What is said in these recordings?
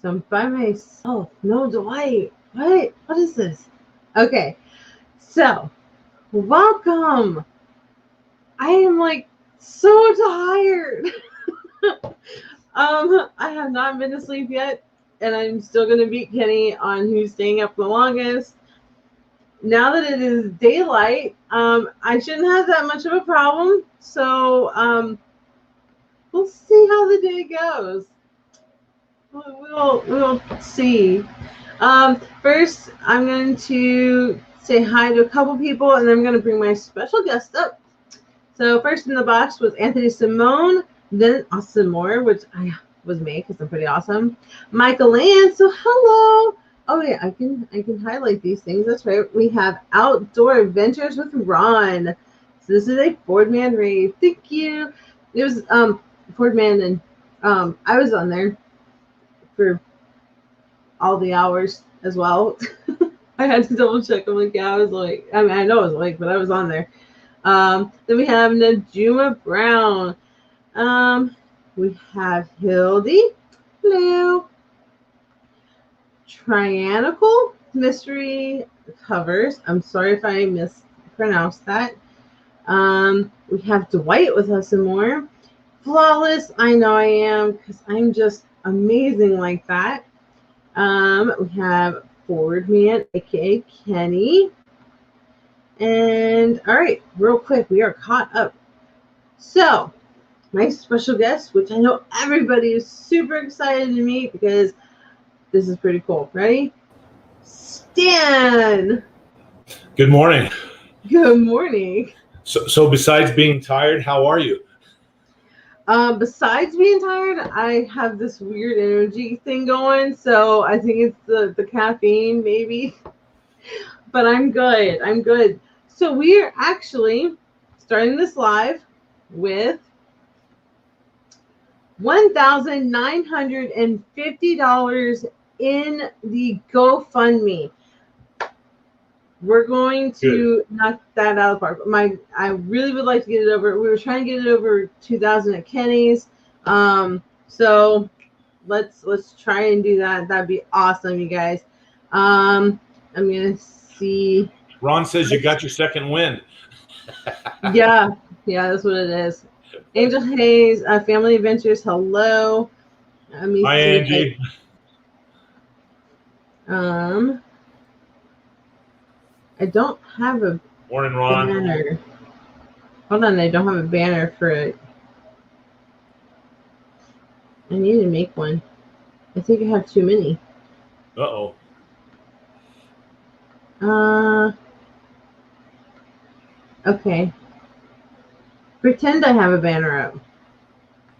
So I'm by myself. No, Dwight. What is this? Okay. So, welcome. I am like so tired. I have not been to sleep yet, and I'm still gonna beat Kenny on who's staying up the longest. Now that it is daylight, I shouldn't have that much of a problem. So, we'll see how the day goes. We'll see. First, I'm going to say hi to a couple people, and then I'm going to bring my special guest up. So first in the box was Anthony Simone, then Austin Moore, which was me because I'm pretty awesome. Michael Ann, so hello. Oh yeah, I can highlight these things. That's right. We have Outdoor Adventures with Ron. So this is a Ford Man rave. Thank you. It was Ford Man, and I was on there for all the hours as well. I had to double check. I'm like, yeah, I was like, I mean, I know I was like, but I was on there. Then we have Najuma Brown. We have Hildy. Hello. Trianical Mystery Covers. I'm sorry if I mispronounced that. We have Dwight with us some more. Flawless. I know I am because I'm just amazing like that. We have Ford Man, aka Kenny. And all right, real quick, we are caught up. So, my special guest, which I know everybody is super excited to meet because this is pretty cool. Ready? Stan. Good morning. Good morning. So besides being tired, how are you? Besides being tired, I have this weird energy thing going. So I think it's the caffeine, maybe. But I'm good. I'm good. So we are actually starting this live with $1,950 in the GoFundMe. We're going to knock that out of the park. I really would like to get it over. We were trying to get it over 2,000 at Kenny's. So let's try and do that. That'd be awesome, you guys. I'm gonna see. Ron says you got your second win. Yeah, that's what it is. Angel Hayes, Family Adventures. Hello. Hi, Angie. I don't have a Morning, Ron. banner. Hold on, I don't have a banner for it. I need to make one. I think I have too many. Uh-oh. Okay. Pretend I have a banner up.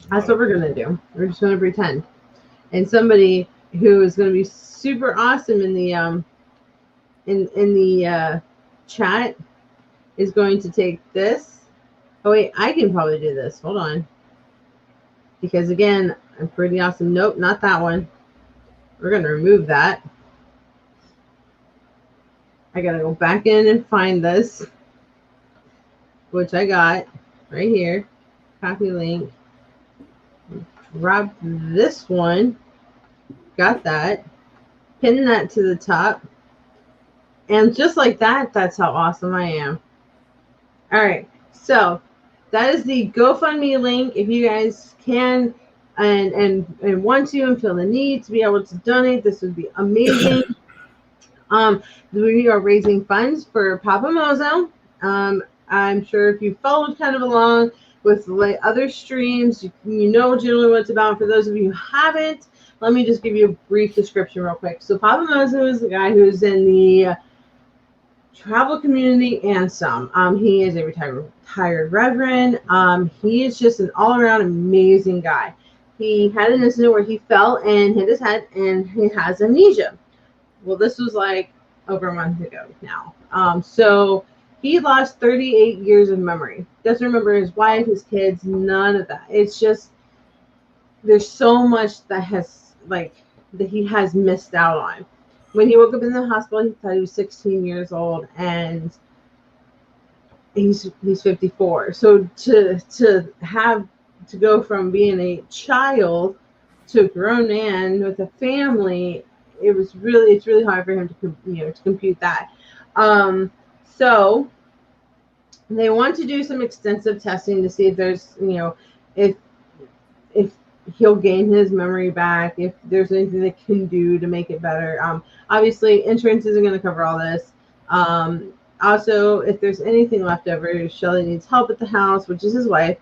That's what we're gonna do. We're just gonna pretend. And somebody who is gonna be super awesome in the in the chat is going to take this. Oh wait, I can probably do this. Hold on. Because again, I'm pretty awesome. Nope, not that one. We're gonna remove that. I gotta go back in and find this, which I got right here. Copy link. Drop this one. Got that. Pin that to the top. And just like that, that's how awesome I am. All right. So that is the GoFundMe link. If you guys can and want to and feel the need to be able to donate, this would be amazing. We are raising funds for Papamozo. I'm sure if you followed kind of along with the other streams, you know generally what it's about. For those of you who haven't, let me just give you a brief description real quick. So Papamozo is the guy who's in the travel community and some. He is a retired reverend. He is just an all-around amazing guy. He had an incident where he fell and hit his head, and he has amnesia. Well, this was like over a month ago now. So he lost 38 years of memory. Doesn't remember his wife, his kids, none of that. It's just there's so much that he has missed out on. When he woke up in the hospital, he thought he was 16 years old, and he's 54. So to go from being a child to a grown man with a family, it's really hard for him to compute that. So they want to do some extensive testing to see if there's if he'll gain his memory back, if there's anything they can do to make it better. Obviously, insurance isn't going to cover all this. Also, if there's anything left over, Shelly needs help at the house, which is his wife,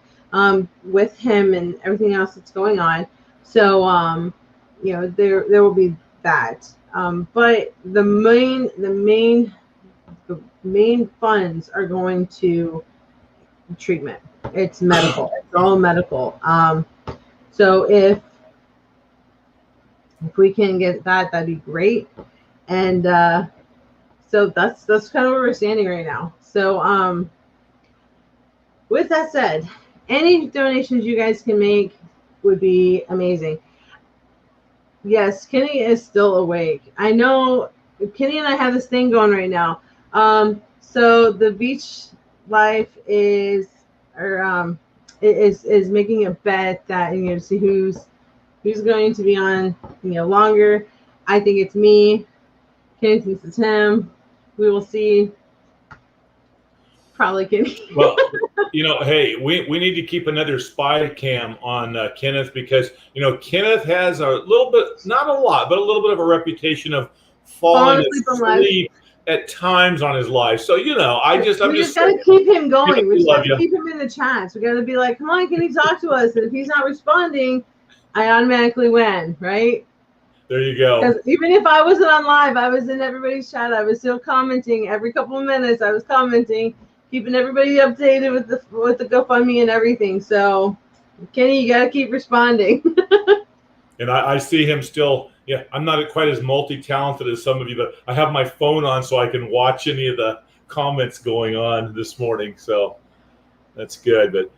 with him and everything else that's going on. So, there will be that. But the main funds are going to treatment. It's medical. It's all medical. So if we can get that, that'd be great. And so that's kind of where we're standing right now. So with that said, any donations you guys can make would be amazing. Yes, Kenny is still awake. I know Kenny and I have this thing going right now. So the beach life is making a bet that to see who's going to be on longer. I think it's me. Kenny thinks it's him. We will see. Probably Kenny. Well, hey, we need to keep another spy cam on Kenneth, because Kenneth has a little bit, not a lot, but a little bit of a reputation of falling asleep at times on his live. So we just gotta keep him going. We just gotta keep him in the chats. We gotta be like, come on, can he talk to us? And if he's not responding, I automatically win, right? There you go. Because even if I wasn't on live, I was in everybody's chat. I was still commenting every couple of minutes. I was commenting, keeping everybody updated with the GoFundMe and everything. So, Kenny, you gotta keep responding. And I see him still. Yeah, I'm not quite as multi-talented as some of you, but I have my phone on so I can watch any of the comments going on this morning. So that's good. But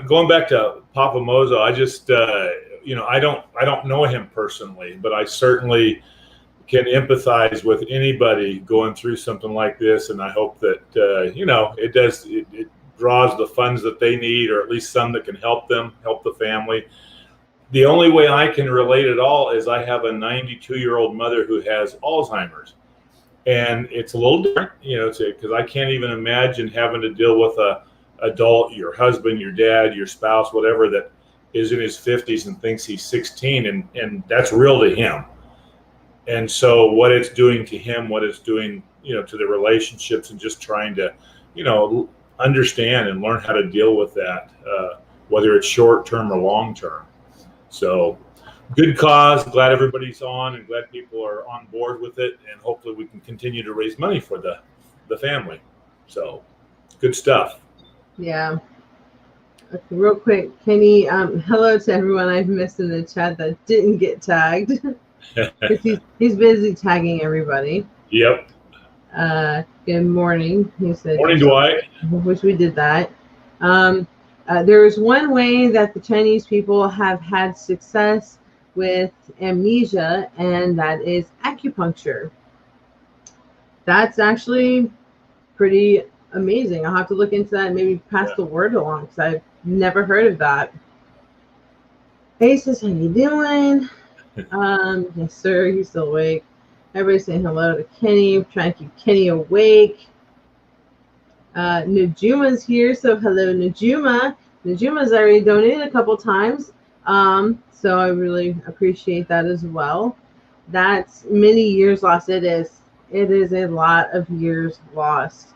going back to Papamozo, I just I don't know him personally, but I certainly can empathize with anybody going through something like this, and I hope that it draws the funds that they need, or at least some that can help them, help the family. The only way I can relate at all is I have a 92-year-old mother who has Alzheimer's, and it's a little different, because I can't even imagine having to deal with a adult, your husband, your dad, your spouse, whatever, that is in his 50s and thinks he's 16, and that's real to him. And so what it's doing to him, what it's doing, to the relationships, and just trying to, understand and learn how to deal with that, whether it's short term or long term. So good cause. Glad everybody's on, and glad people are on board with it. And hopefully we can continue to raise money for the family. So good stuff. Yeah. Okay, real quick, Kenny, hello to everyone I've missed in the chat that didn't get tagged. he's busy tagging everybody. Yep. Good morning. He said, morning, Dwight. Wish we did that. There is one way that the Chinese people have had success with amnesia, and that is acupuncture. That's actually pretty amazing. I'll have to look into that and maybe pass the word along, because I've never heard of that. Hey, says, how you doing? Yes, sir. He's still awake. Everybody's saying hello to Kenny. I'm trying to keep Kenny awake. Najuma's here, so hello, Najuma. Najuma's already donated a couple times, so I really appreciate that as well. That's many years lost. It is a lot of years lost.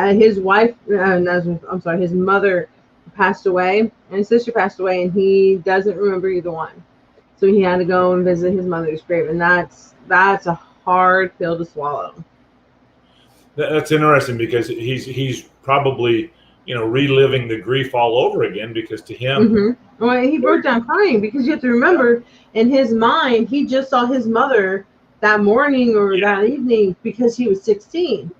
His wife, his mother passed away, and his sister passed away, and he doesn't remember either one. So he had to go and visit his mother's grave, and that's a hard pill to swallow. That's interesting, because he's probably reliving the grief all over again, because to him, mm-hmm. Well, he broke down crying, because you have to remember, in his mind, he just saw his mother that morning or that evening, because he was 16,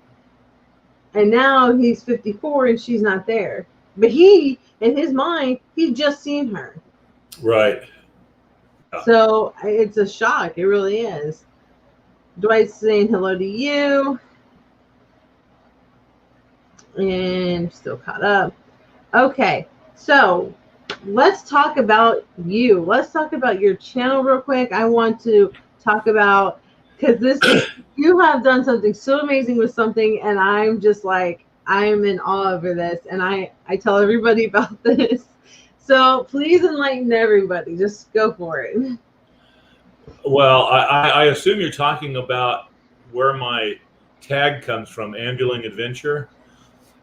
and now he's 54 and she's not there. But in his mind, he's just seen her. Right. So it's a shock. It really is. Dwight's saying hello to you. And still caught up. Okay. So let's talk about you. Let's talk about your channel real quick. I want to talk about, because you have done something so amazing with something, and I'm just like, I'm in awe over this, and I tell everybody about this. So please enlighten everybody. Just go for it. Well, I assume you're talking about where my tag comes from, Ambling Adventure.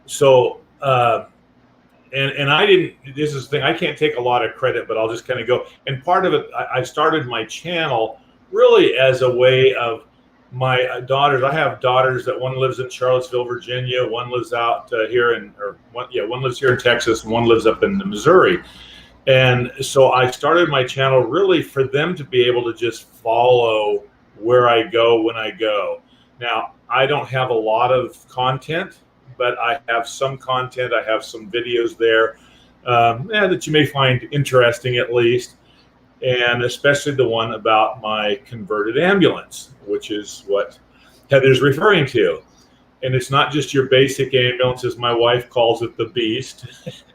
So, and I didn't, this is the thing, I can't take a lot of credit, but I'll just kind of go. And part of it, I started my channel really as a way of my daughters. I have daughters that one lives in Charlottesville, Virginia, one lives out here one lives here in Texas, and one lives up in Missouri. And so I started my channel really for them to be able to just follow where I go when I go. Now, I don't have a lot of content, but I have some content. I have some videos there that you may find interesting at least, and especially the one about my converted ambulance, which is what Heather's referring to. And it's not just your basic ambulance, as my wife calls it, the beast.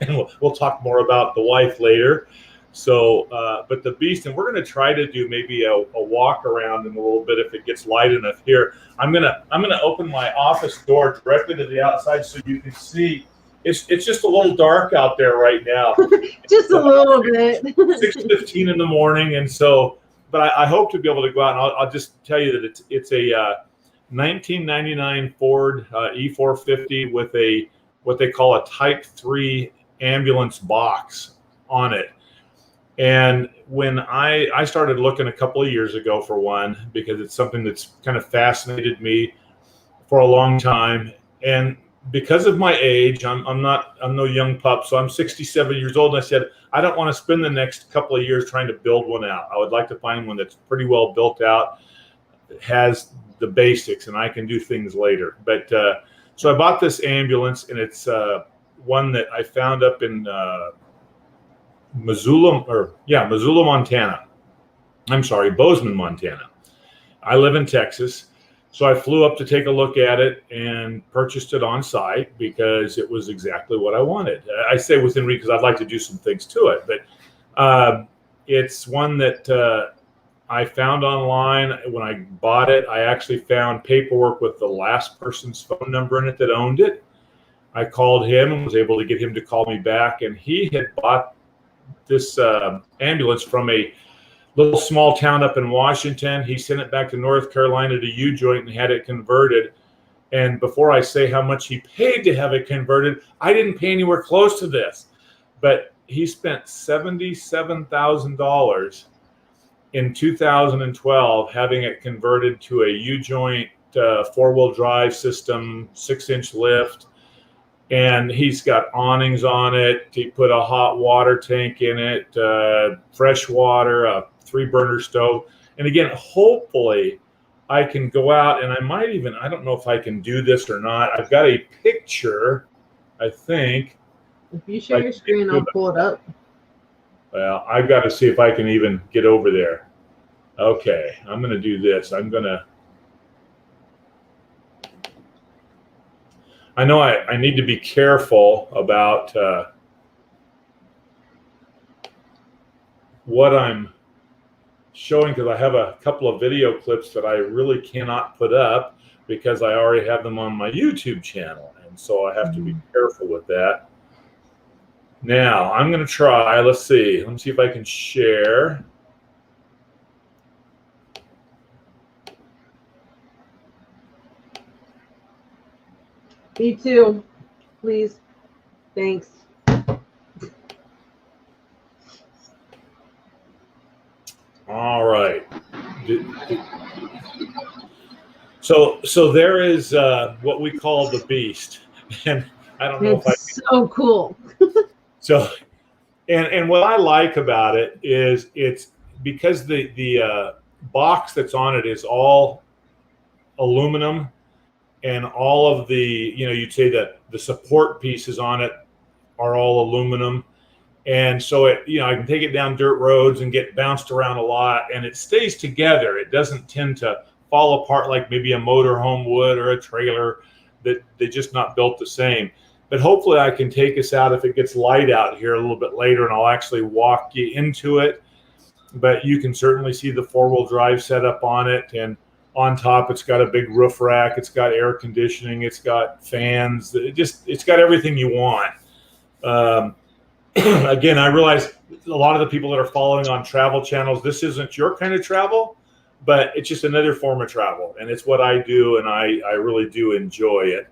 And we'll talk more about the wife later. So, but the beast, and we're going to try to do maybe a walk around in a little bit if it gets light enough here. I'm gonna open my office door directly to the outside so you can see. It's just a little dark out there right now. Just a little bit. 6:15 in the morning, and so, but I hope to be able to go out. And I'll just tell you that it's a 1999 Ford E450 with a what they call a Type 3 ambulance box on it. And when I started looking a couple of years ago, for one, because it's something that's kind of fascinated me for a long time, and because of my age, I'm no young pup, so I'm 67 years old, and I said I don't want to spend the next couple of years trying to build one out. I would like to find one that's pretty well built out, that has the basics, and I can do things later. But so I bought this ambulance, and it's one that I found up in Missoula, Montana. I'm sorry, Bozeman, Montana. I live in Texas, so I flew up to take a look at it and purchased it on site because it was exactly what I wanted. I say within reason because I'd like to do some things to it, but it's one that I found online. When I bought it, I actually found paperwork with the last person's phone number in it that owned it. I called him and was able to get him to call me back, and he had bought this ambulance from a little small town up in Washington. He sent it back to North Carolina to U-Joint and had it converted. And before I say how much he paid to have it converted, I didn't pay anywhere close to this. But he spent $77,000 in 2012 having it converted to a U-Joint 4-wheel drive system, 6-inch lift. And he's got awnings on it. He put a hot water tank in it, fresh water, a 3-burner stove. And again, hopefully I can go out and I might even, I don't know if I can do this or not. I've got a picture, I think. If you share your screen, I'll pull it up. Well, I've got to see if I can even get over there. Okay, I'm going to do this. I know I need to be careful about what I'm showing, because I have a couple of video clips that I really cannot put up because I already have them on my YouTube channel. And so I have to be careful with that. Now, I'm going to try. Let's see. Let me see if I can share. Me too, please. Thanks. All right. So there is what we call the beast, and I don't know if I. So cool. So, and what I like about it is it's because the box that's on it is all aluminum. And all of the, you'd say that the support pieces on it are all aluminum. And so I can take it down dirt roads and get bounced around a lot, and it stays together. It doesn't tend to fall apart like maybe a motorhome would or a trailer, that they're just not built the same. But hopefully I can take us out if it gets light out here a little bit later, and I'll actually walk you into it. But you can certainly see the 4-wheel drive setup on it, and on top it's got a big roof rack, it's got air conditioning, it's got fans, it's got everything you want. Again, I realize a lot of the people that are following on travel channels, this isn't your kind of travel, but it's just another form of travel, and it's what I do, and I really do enjoy it.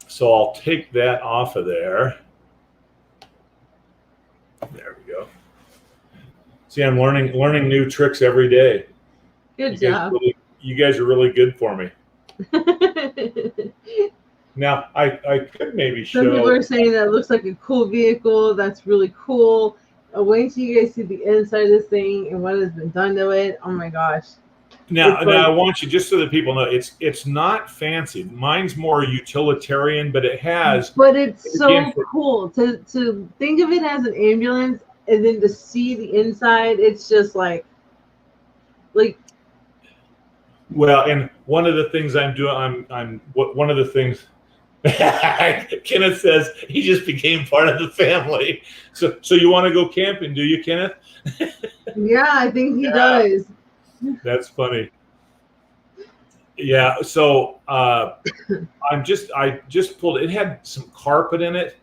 So I'll take that off of there. There we go. See, I'm learning new tricks every day. Good job. You guys are really good for me. Now, I could maybe show. Some people are saying that it looks like a cool vehicle. That's really cool. Wait till you guys see the inside of this thing and what has been done to it. Oh my gosh. Now I want you, just so that people know, it's not fancy. Mine's more utilitarian, but it has. But it's so cool to think of it as an ambulance, and then to see the inside. It's just like. Well, and one of the things I'm doing, one of the things. Kenneth says he just became part of the family. So you want to go camping, do you, Kenneth? Yeah, I think he does. That's funny. Yeah, so I just pulled, it had some carpet in it,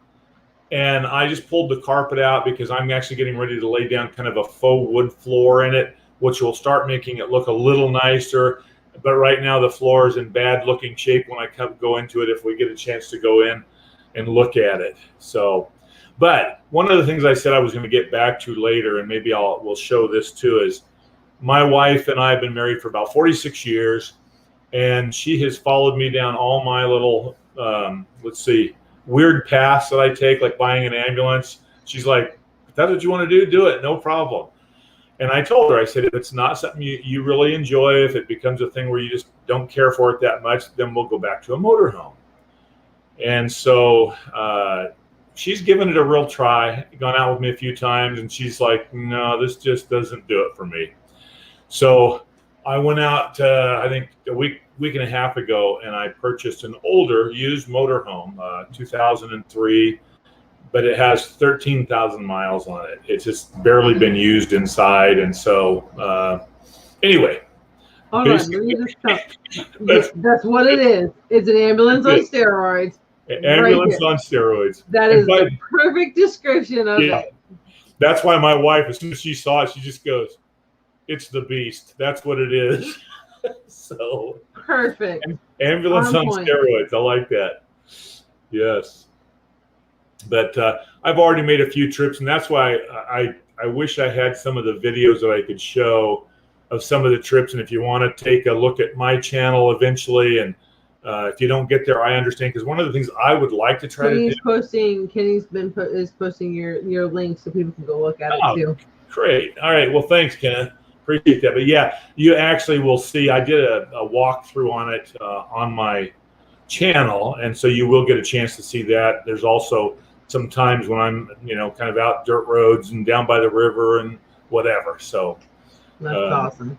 and I just pulled the carpet out because I'm actually getting ready to lay down kind of a faux wood floor in it, which will start making it look a little nicer. But right now the floor is in bad looking shape when I go into it, if we get a chance to go in and look at it. So, but one of the things I said I was going to get back to later, and maybe we'll show this too, is my wife and I have been married for about 46 years, and she has followed me down all my little, weird paths that I take, like buying an ambulance. She's like, if that's what you want to do, do it, no problem. And I told her, I said, if it's not something you really enjoy, if it becomes a thing where you just don't care for it that much, then we'll go back to a motorhome. And so she's given it a real try, gone out with me a few times, and she's like, no, this just doesn't do it for me. So I went out, I think a week and a half ago, and I purchased an older used motorhome, 2003. But it has 13,000 miles on it. It's just barely been used inside. And so, anyway. All right, that's what it is. It's an ambulance on steroids. Ambulance on steroids. That is the perfect description of it. That's why my wife, as soon as she saw it, she just goes, it's the beast. That's what it is. So. Perfect. Ambulance on steroids. I like that. Yes. But I've already made a few trips, and that's why I wish I had some of the videos that I could show of some of the trips. And if you want to take a look at my channel eventually, and if you don't get there, I understand, because one of the things I would like to try to do. Kenny's is posting your link so people can go look at it too. Great. All right. Well, thanks, Kenneth. Appreciate that. But yeah, you actually will see. I did a walkthrough on it on my channel, and so you will get a chance to see that. There's also some times when I'm, kind of out dirt roads and down by the river and whatever. So that's awesome.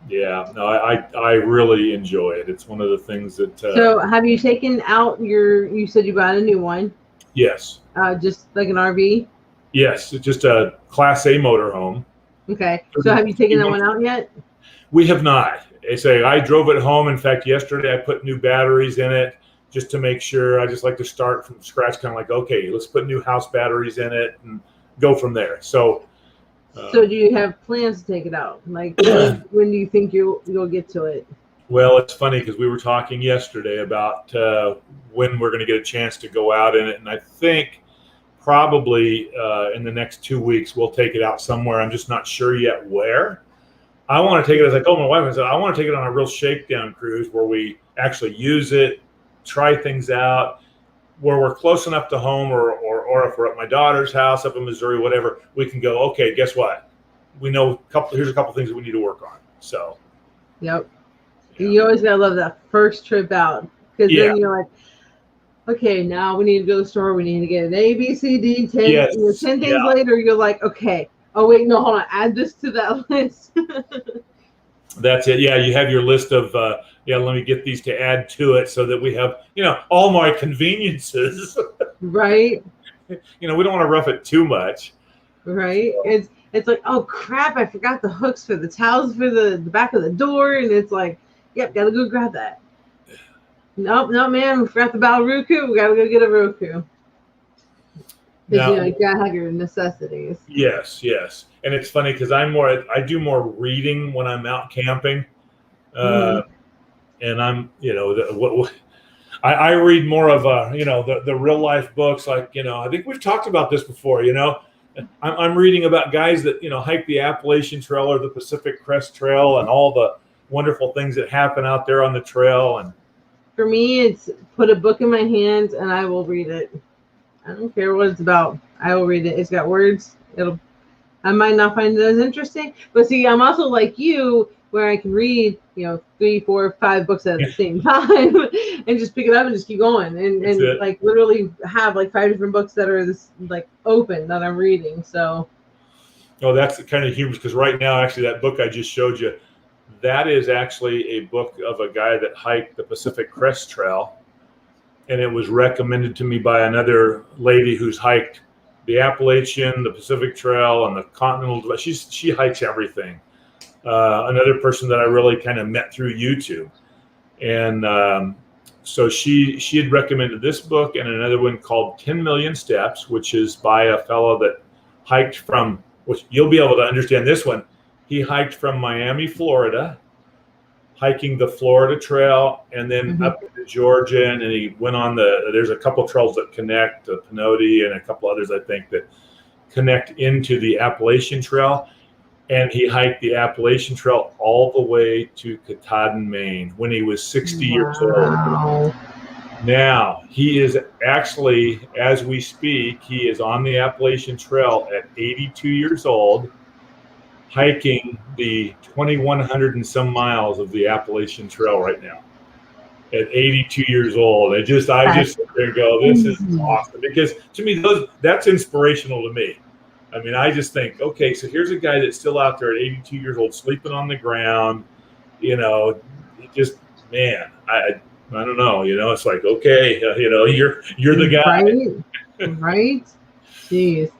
Yeah, no, I really enjoy it. It's one of the things that. So have you taken out you said you bought a new one? Yes. Just like an RV? Yes, it's just a Class A motorhome. Okay. So have you taken that one out yet? We have not. I drove it home. In fact, yesterday I put new batteries in it, just to make sure. I just like to start from scratch, kind of like, okay, let's put new house batteries in it and go from there. So do you have plans to take it out? Like, when do you think you'll get to it? Well, it's funny because we were talking yesterday about when we're going to get a chance to go out in it. And I think probably in the next 2 weeks, we'll take it out somewhere. I'm just not sure yet where. I want to take it, as I told my wife, I said, I want to take it on a real shakedown cruise where we actually use it, try things out, where we're close enough to home, or if we're at my daughter's house up in Missouri, whatever, we can go, okay, guess what? We know here's a couple things that we need to work on. So. Yep. Yeah. You always got to love that first trip out, because then you're like, okay, now we need to go to the store. We need to get an A, B, C, D, 10, 10 things later. You're like, okay. Oh, wait, no, hold on. Add this to that list. That's it. Yeah, you have your list of let me get these to add to it so that we have, all my conveniences. Right. We don't want to rough it too much. Right. So. It's like, oh crap, I forgot the hooks for the towels for the back of the door, and it's like, yep, gotta go grab that. Nope, man, we forgot the Roku. We gotta go get a Roku. Because you gotta have your necessities. Yes. And it's funny because I do more reading when I'm out camping. And I'm, I read more of the real life books. Like, I think we've talked about this before, I'm reading about guys that, hike the Appalachian Trail or the Pacific Crest Trail and all the wonderful things that happen out there on the trail. And for me, it's put a book in my hands and I will read it. I don't care what it's about. I will read it. It's got words. I might not find it as interesting, but see, I'm also like you, where I can read, 3, 4, 5 books at the same time and just pick it up and just keep going and like literally have like 5 different books that are this like open that I'm reading. So. Oh, that's kind of humorous because right now, actually, that book I just showed you, that is actually a book of a guy that hiked the Pacific Crest Trail. And it was recommended to me by another lady who's hiked the Appalachian, the Pacific Trail, and the Continental. She hikes everything. Another person that I really kind of met through YouTube. And so she had recommended this book and another one called 10 Million Steps, which is by a fellow that hiked from, which you'll be able to understand this one. He hiked from Miami, Florida, hiking the Florida Trail, and then up to Georgia, and he went on there's a couple of trails that connect, the Pinoti and a couple others, I think, that connect into the Appalachian Trail. And he hiked the Appalachian Trail all the way to Katahdin, Maine, when he was 60 years old. Now, he is actually, as we speak, he is on the Appalachian Trail at 82 years old, hiking the 2,100 and some miles of the Appalachian Trail right now at 82 years old. I just sit there and go, this is awesome, because to me, that's inspirational to me. I mean, I just think, okay, so here's a guy that's still out there at 82 years old, sleeping on the ground, just, man, I don't know, it's like, okay, you're the guy. Right. Jeez.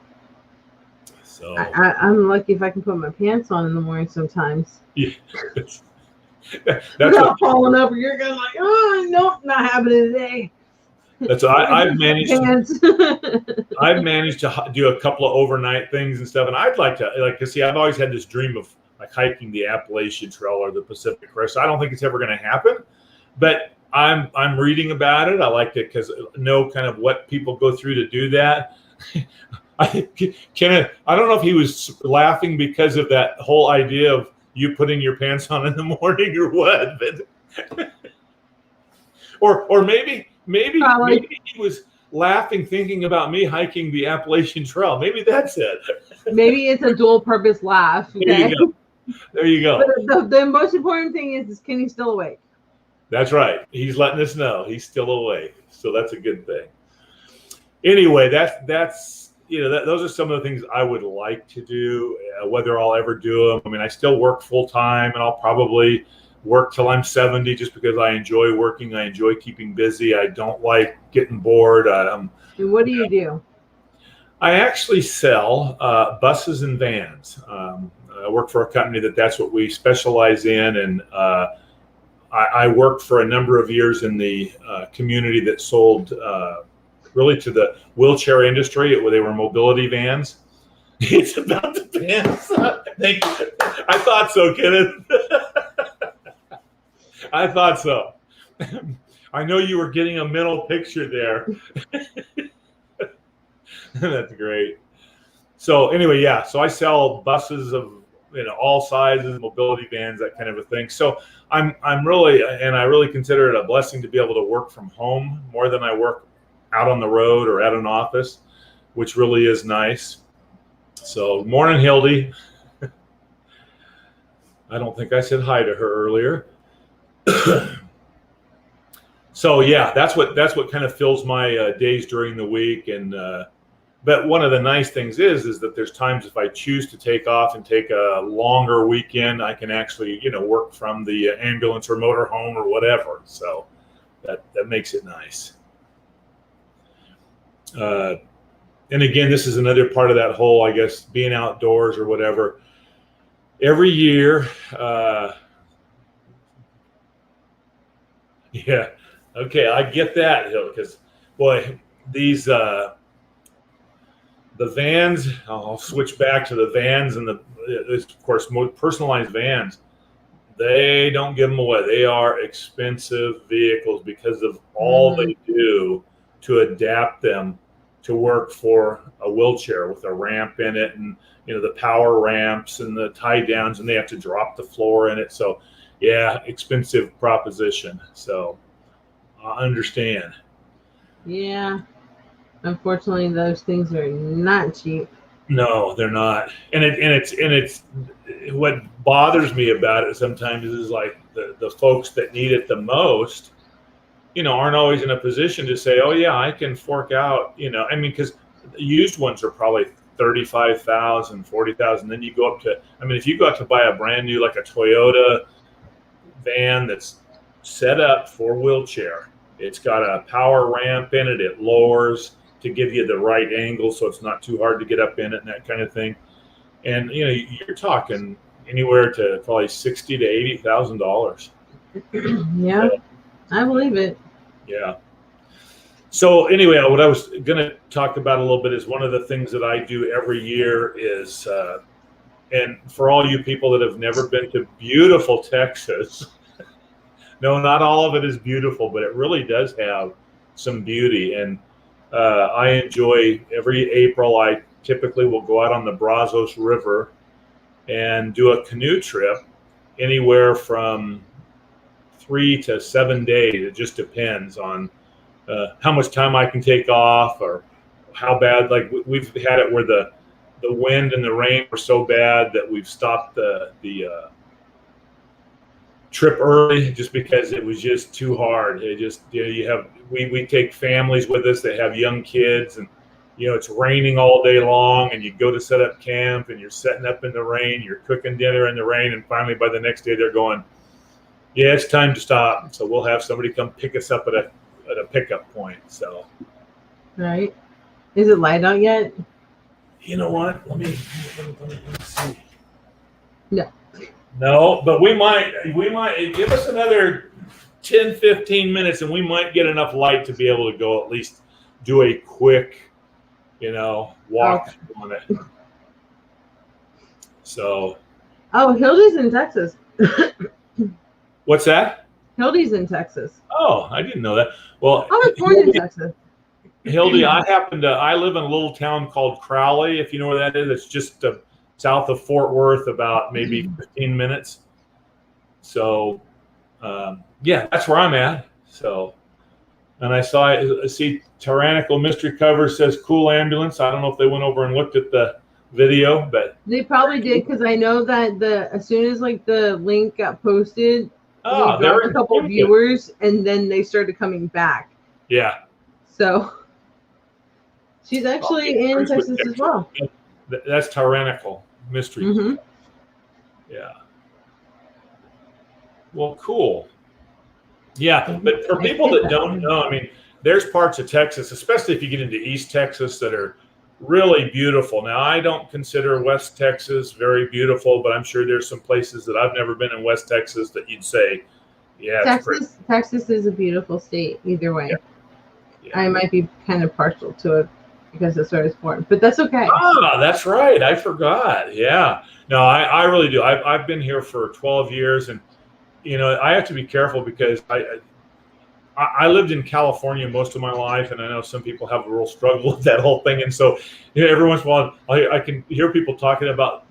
So I'm lucky if I can put my pants on in the morning sometimes. Yeah. That's not falling over. You're gonna like, oh, nope, not happening today. That's I've managed to do a couple of overnight things and stuff, and I'd like to see. I've always had this dream of like hiking the Appalachian Trail or the Pacific Crest. I don't think it's ever going to happen, but I'm reading about it. I like it because I know kind of what people go through to do that. I don't know if he was laughing because of that whole idea of you putting your pants on in the morning or what, but or maybe he was laughing thinking about me hiking the Appalachian Trail. Maybe that's it. Maybe it's a dual purpose laugh. Okay? There you go. But the most important thing is Kenny's still awake. That's right. He's letting us know he's still awake. So that's a good thing. Anyway, that's those are some of the things I would like to do, whether I'll ever do them. I mean, I still work full time, and I'll probably work till I'm 70 just because I enjoy working. I enjoy keeping busy. I don't like getting bored. And what do you do? I actually sell buses and vans. I work for a company that's what we specialize in, and I worked for a number of years in the community that sold really to the wheelchair industry. They were mobility vans. It's about the vans. I thought so, Kenneth. I thought so. I know you were getting a mental picture there. That's great. So anyway, yeah. So I sell buses of all sizes, mobility vans, that kind of a thing. So I really consider it a blessing to be able to work from home more than I work out on the road or at an office, which really is nice. So morning, Hildy. I don't think I said hi to her earlier. So yeah, that's what kind of fills my days during the week, and But one of the nice things is that there's times if I choose to take off and take a longer weekend, I can actually, work from the ambulance or motorhome or whatever. So that makes it nice. And again, this is another part of that whole, I guess, being outdoors or whatever. Every year, yeah, okay, I get that, because, boy, these, the vans, I'll switch back to the vans and of course, most personalized vans. They don't give them away. They are expensive vehicles because of all they do to adapt them to work for a wheelchair with a ramp in it, and the power ramps and the tie downs, and they have to drop the floor in it. So yeah, expensive proposition. So I understand. Yeah, unfortunately those things are not cheap. No, they're not. And it's what bothers me about it sometimes is like the folks that need it the most, aren't always in a position to say, oh yeah, I can fork out, because used ones are probably 35,000, 40,000. Then you go up to, if you go out to buy a brand new, like a Toyota van that's set up for wheelchair, it's got a power ramp in it. It lowers to give you the right angle so it's not too hard to get up in it and that kind of thing. And you're talking anywhere to probably $60,000 to $80,000. Yeah, so, I believe it. Yeah. So anyway, what I was going to talk about a little bit is one of the things that I do every year is, and for all you people that have never been to beautiful Texas, no, not all of it is beautiful, but it really does have some beauty. And I enjoy every April, I typically will go out on the Brazos River and do a canoe trip anywhere from 3 to 7 days. It just depends on how much time I can take off or how bad. Like we've had it where the wind and the rain were so bad that we've stopped the trip early just because it was just too hard. It just, we take families with us that have young kids, and it's raining all day long, and you go to set up camp and you're setting up in the rain, you're cooking dinner in the rain, and finally by the next day they're going, yeah, it's time to stop. So we'll have somebody come pick us up at a pickup point. So right. Is it light out yet? You know what? Let me see. No, but we might give us another 10, 15 minutes, and we might get enough light to be able to go at least do a quick, walk on it. So. Oh, Hildy's in Texas. What's that? Hildy's in Texas. Oh, I didn't know that. Well, I was born in Texas. Hildy, I live in a little town called Crowley, if you know where that is. It's just south of Fort Worth, about maybe 15 minutes. So, yeah, that's where I'm at. So, and I see Tyrannical Mystery Cover says cool ambulance. I don't know if they went over and looked at the video, but they probably did, because I know that as soon as like the link got posted, there were a couple of viewers, and then they started coming back. Yeah. So she's actually in Texas as well. That's Tyrannical Mystery. Mm-hmm. Yeah. Well, cool. Yeah, but for people that don't know, there's parts of Texas, especially if you get into East Texas, that are really beautiful. Now, I don't consider West Texas very beautiful, but I'm sure there's some places that I've never been in West Texas that you'd say, yeah, Texas is a beautiful state either way. Yeah. I might be kind of partial to it because that's where I was born, but that's okay. Ah, that's right. I forgot. Yeah. No, I really do. I've been here for 12 years, and I have to be careful because I lived in California most of my life, and I know some people have a real struggle with that whole thing. And so, every once in a while, I can hear people talking about,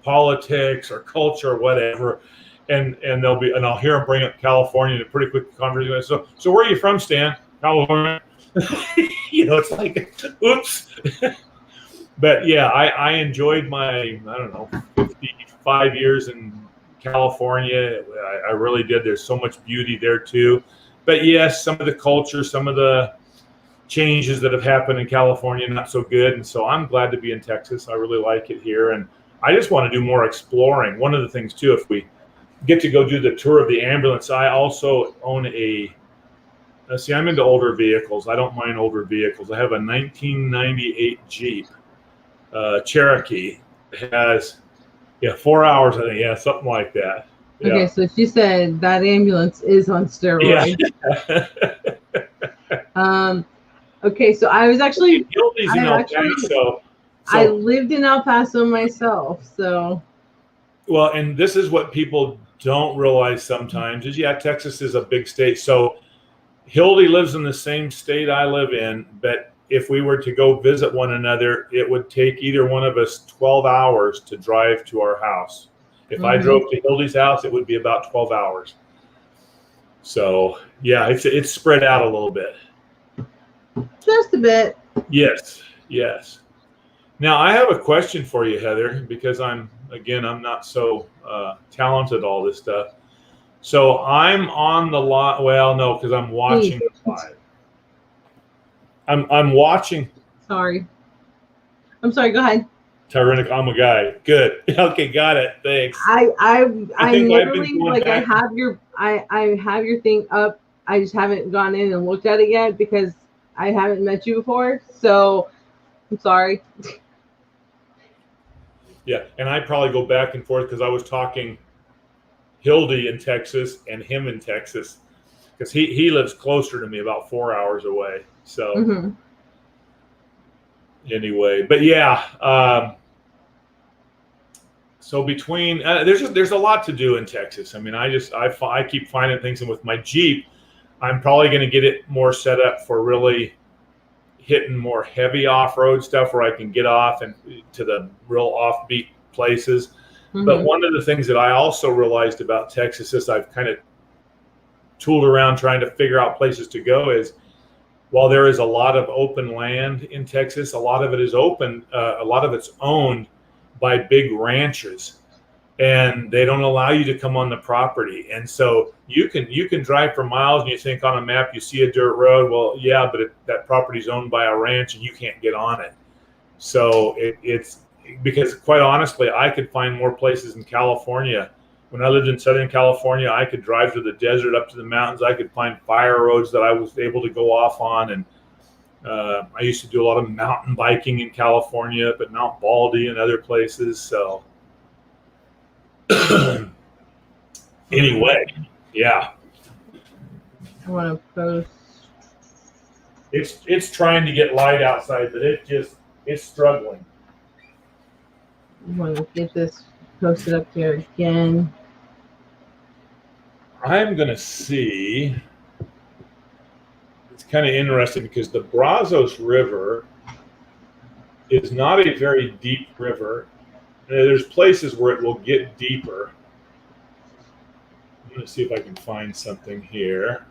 politics or culture or whatever, and I'll hear them bring up California in a pretty quick conversation. So where are you from, Stan? California. It's like, oops. But yeah, I enjoyed my 55 years in California. I really did. There's so much beauty there too. But yes, some of the culture, some of the changes that have happened in California, not so good. And so I'm glad to be in Texas. I really like it here. And I just want to do more exploring. One of the things too, if we get to go do the tour of the ambulance, I also own see, I'm into older vehicles. I don't mind older vehicles. I have a 1998 Jeep Cherokee. It has, 4 hours, I think. Yeah, something like that. Yeah. Okay, so she said that ambulance is on steroids. Yeah. Okay, so I was actually, I lived in El Paso myself, so. Well, and this is what people don't realize sometimes is, Texas is a big state. So Hildy lives in the same state I live in, but if we were to go visit one another, it would take either one of us 12 hours to drive to our house. If I drove to Hildy's house, it would be about 12 hours. So, yeah, it's spread out a little bit. Just a bit. Yes. Now, I have a question for you, Heather, because I'm not so talented at all this stuff. So I'm on the lot. Well, no, because I'm watching the live. I'm watching. Sorry. I'm sorry. Go ahead. Tyrannical, I'm a guy. Good. Okay, got it. Thanks. I'm literally like I have your thing up. I just haven't gone in and looked at it yet because I haven't met you before. So I'm sorry. Yeah, and I probably go back and forth because I was talking Hildy in Texas and him in Texas because he lives closer to me, about 4 hours away. So anyway, but yeah. So between there's a lot to do in Texas. I mean, I keep finding things, and with my Jeep, I'm probably going to get it more set up for really hitting more heavy off-road stuff where I can get off and to the real offbeat places. But one of the things that I also realized about Texas as I've kind of tooled around trying to figure out places to go is, while there is a lot of open land in Texas, a lot of it is open. A lot of it's owned by big ranchers, and they don't allow you to come on the property. And so you can drive for miles, and you think on a map you see a dirt road. Well, yeah, but that property is owned by a ranch, and you can't get on it. So it's because, quite honestly, I could find more places in California. When I lived in Southern California, I could drive through the desert up to the mountains. I could find fire roads that I was able to go off on, and I used to do a lot of mountain biking in California, up at Mount Baldy and other places. So anyway, yeah. I want to post. It's trying to get light outside, but it's struggling. I want to get this posted up here again. I'm going to see. It's kind of interesting because the Brazos River is not a very deep river. There's places where it will get deeper. I'm going to see if I can find something here.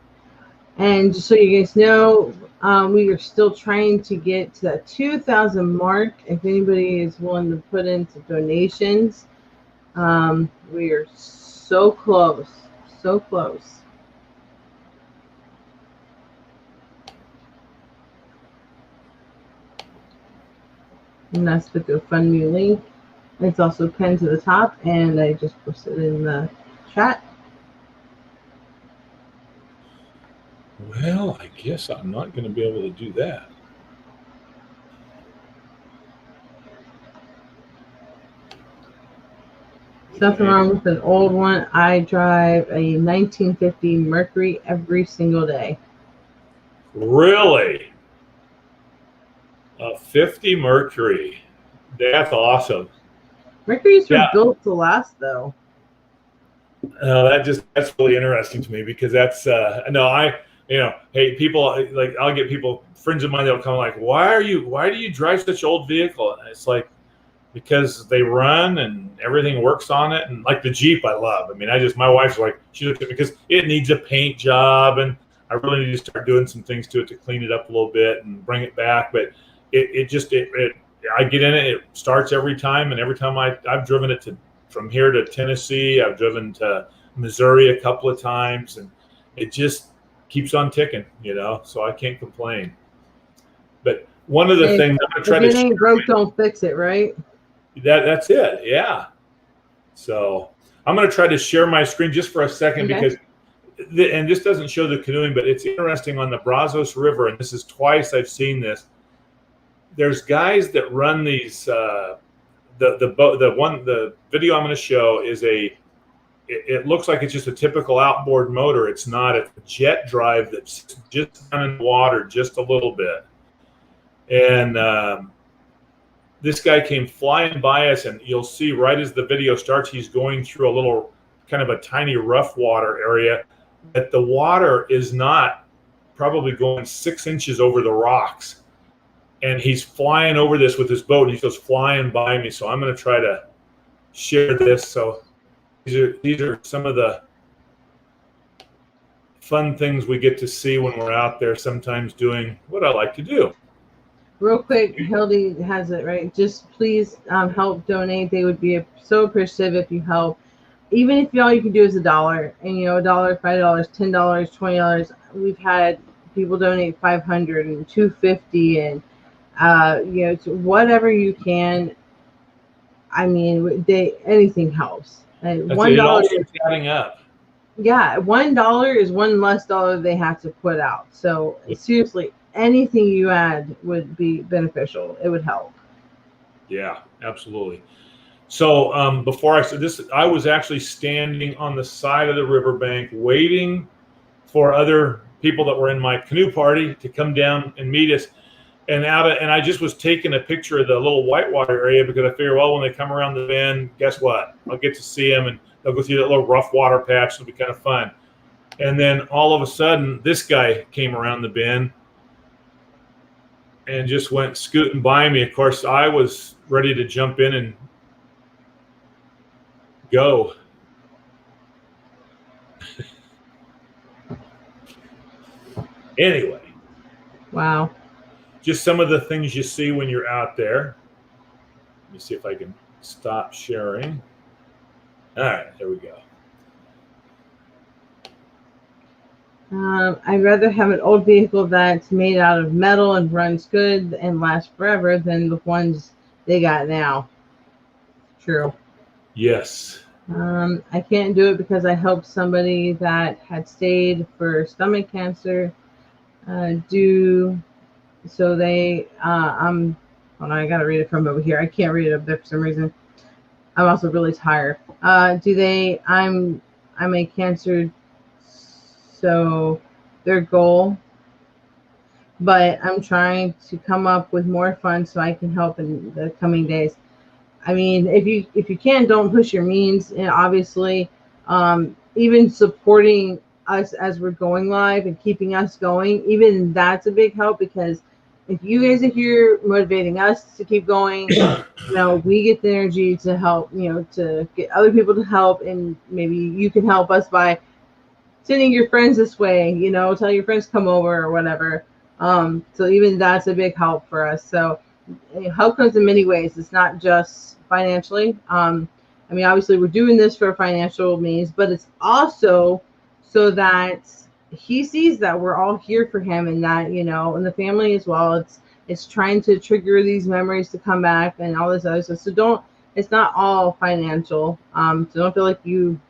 And just so you guys know, we are still trying to get to that 2,000 mark. If anybody is willing to put into donations, we are so close, so close. And that's the GoFundMe link. It's also pinned to the top, and I just posted it in the chat. Well, I guess I'm not going to be able to do that. Nothing wrong with an old one. I drive a 1950 Mercury every single day. Really? A 50 Mercury. That's awesome. Mercury's were built to last, though. That's really interesting to me because that's hey, people, like, I'll get people, friends of mine, that'll come like, why do you drive such old vehicle? And it's like, because they run and everything works on it. And like the Jeep, I love. I mean, my wife's like, she looked at me because it needs a paint job, and I really need to start doing some things to it to clean it up a little bit and bring it back. But I get in it, it starts every time, and every time I've driven it from here to Tennessee, I've driven to Missouri a couple of times, and it just keeps on ticking, so I can't complain. But one of the things I'm going to try if to it ain't share, broke, don't fix it, right? that's it. Yeah. So I'm going to try to share my screen just for a second because, and this doesn't show the canoeing, but it's interesting on the Brazos River, and this is twice I've seen this. There's guys that run these. The video I'm going to show is it looks like it's just a typical outboard motor. It's not. It's a jet drive that's just down in the water just a little bit. And this guy came flying by us, and you'll see right as the video starts, he's going through a little kind of a tiny rough water area. But the water is not probably going 6 inches over the rocks. And he's flying over this with his boat, and he goes flying by me. So I'm going to try to share this. So these are some of the fun things we get to see when we're out there sometimes doing what I like to do. Real quick, Hildy has it right. Just please help donate. They would be so appreciative if you help. Even if all you can do is $1, and $1, $5, $10, $20. We've had people donate $500 and $250, and whatever you can. I mean, anything helps. And $1 is adding up. Yeah, $1 is one less dollar they have to put out. So seriously, anything you add would be beneficial. It would help. Yeah, absolutely. So before I said this, I was actually standing on the side of the riverbank waiting for other people that were in my canoe party to come down and meet us. And I just was taking a picture of the little whitewater area because I figured, well, when they come around the bend, guess what? I'll get to see them, and they'll go through that little rough water patch. It'll be kind of fun. And then all of a sudden, this guy came around the bend and just went scooting by me. Of course, I was ready to jump in and go. Anyway. Wow. Just some of the things you see when you're out there. Let me see if I can stop sharing. All right, there we go. I'd rather have an old vehicle that's made out of metal and runs good and lasts forever than the ones they got now. True. Yes. I can't do it because I helped somebody that had stayed for stomach cancer. So they, hold on, I gotta read it from over here. I can't read it up there for some reason. I'm also really tired. I'm a cancer, so their goal, but I'm trying to come up with more funds so I can help in the coming days. I mean, if you can, don't push your means. And obviously, even supporting us as we're going live and keeping us going, even that's a big help, because if you guys are here motivating us to keep going, we get the energy to help, to get other people to help, and maybe you can help us by sending your friends this way, tell your friends come over or whatever. So even that's a big help for us. So help comes in many ways. It's not just financially. Obviously we're doing this for financial means, but it's also so that he sees that we're all here for him, and that, and the family as well. It's trying to trigger these memories to come back and all this other stuff. So it's not all financial. So don't feel like you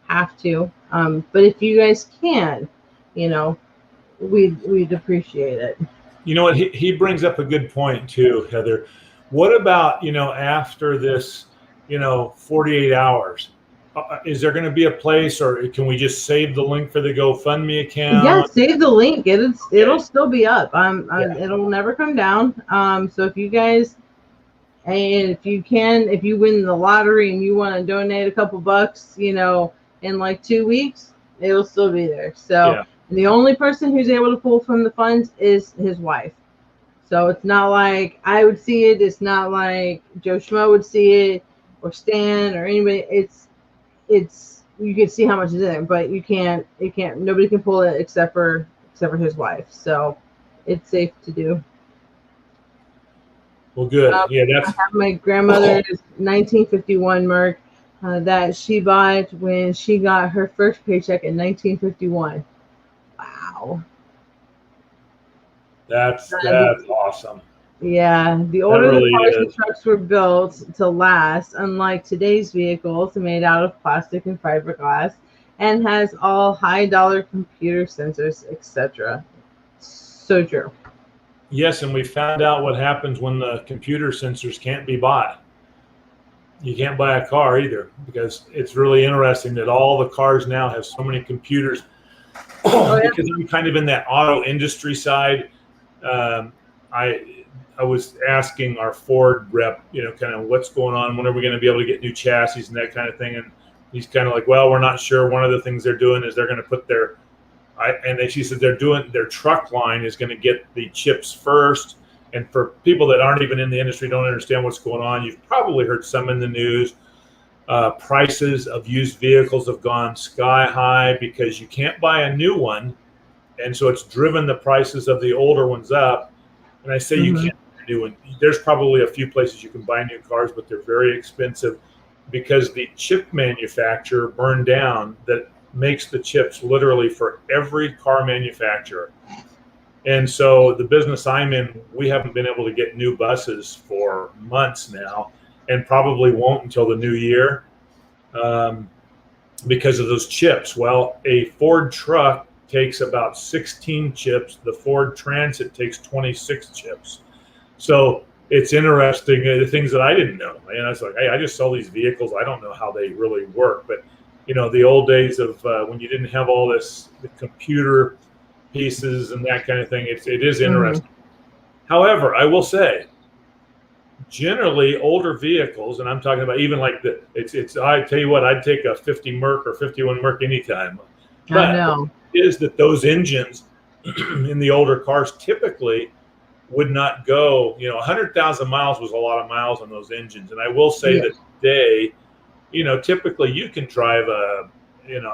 have to. But if you guys can, we'd appreciate it. You know what? He brings up a good point too, Heather. What about, after this, 48 hours? Is there going to be a place, or can we just save the link for the GoFundMe account? Yeah, save the link. It'll still be up. It'll never come down. So if you guys, and if you win the lottery and you want to donate a couple bucks, in like 2 weeks, it'll still be there. So the only person who's able to pull from the funds is his wife. So it's not like I would see it. It's not like Joe Schmo would see it, or Stan, or anybody. It's you can see how much is in there, but nobody can pull it except for his wife. So it's safe to do. Well, good. I have my grandmother's 1951 Merc that she bought when she got her first paycheck in 1951. Wow. That's awesome. Yeah, the older the cars and trucks were built to last, unlike today's vehicles made out of plastic and fiberglass, and has all high-dollar computer sensors, etc. So true. Yes, and we found out what happens when the computer sensors can't be bought. You can't buy a car either, because it's really interesting that all the cars now have so many computers. Because I'm kind of in that auto industry side. I was asking our Ford rep, kind of what's going on, when are we going to be able to get new chassis and that kind of thing. And he's kind of like, well, we're not sure. One of the things they're doing is they're going to put she said they're doing their truck line is going to get the chips first. And for people that aren't even in the industry, don't understand what's going on, you've probably heard some in the news. Prices of used vehicles have gone sky high because you can't buy a new one. And so it's driven the prices of the older ones up. And I say you can't buy a new one. There's probably a few places you can buy new cars, but they're very expensive because the chip manufacturer burned down that makes the chips literally for every car manufacturer. And so the business I'm in, we haven't been able to get new buses for months now, and probably won't until the new year because of those chips. Well, a Ford truck takes about 16 chips. The Ford Transit takes 26 chips. So it's interesting, the things that I didn't know. And I was like, hey, I just sell these vehicles. I don't know how they really work. But, the old days of when you didn't have all the computer pieces and that kind of thing, it is interesting. However, I will say, generally older vehicles, and I'm talking about even like I tell you what, I'd take a 50 Merc or 51 Merc anytime. But I know. Is that those engines in the older cars typically would not go, 100,000 miles was a lot of miles on those engines. And I will say that today, typically you can drive I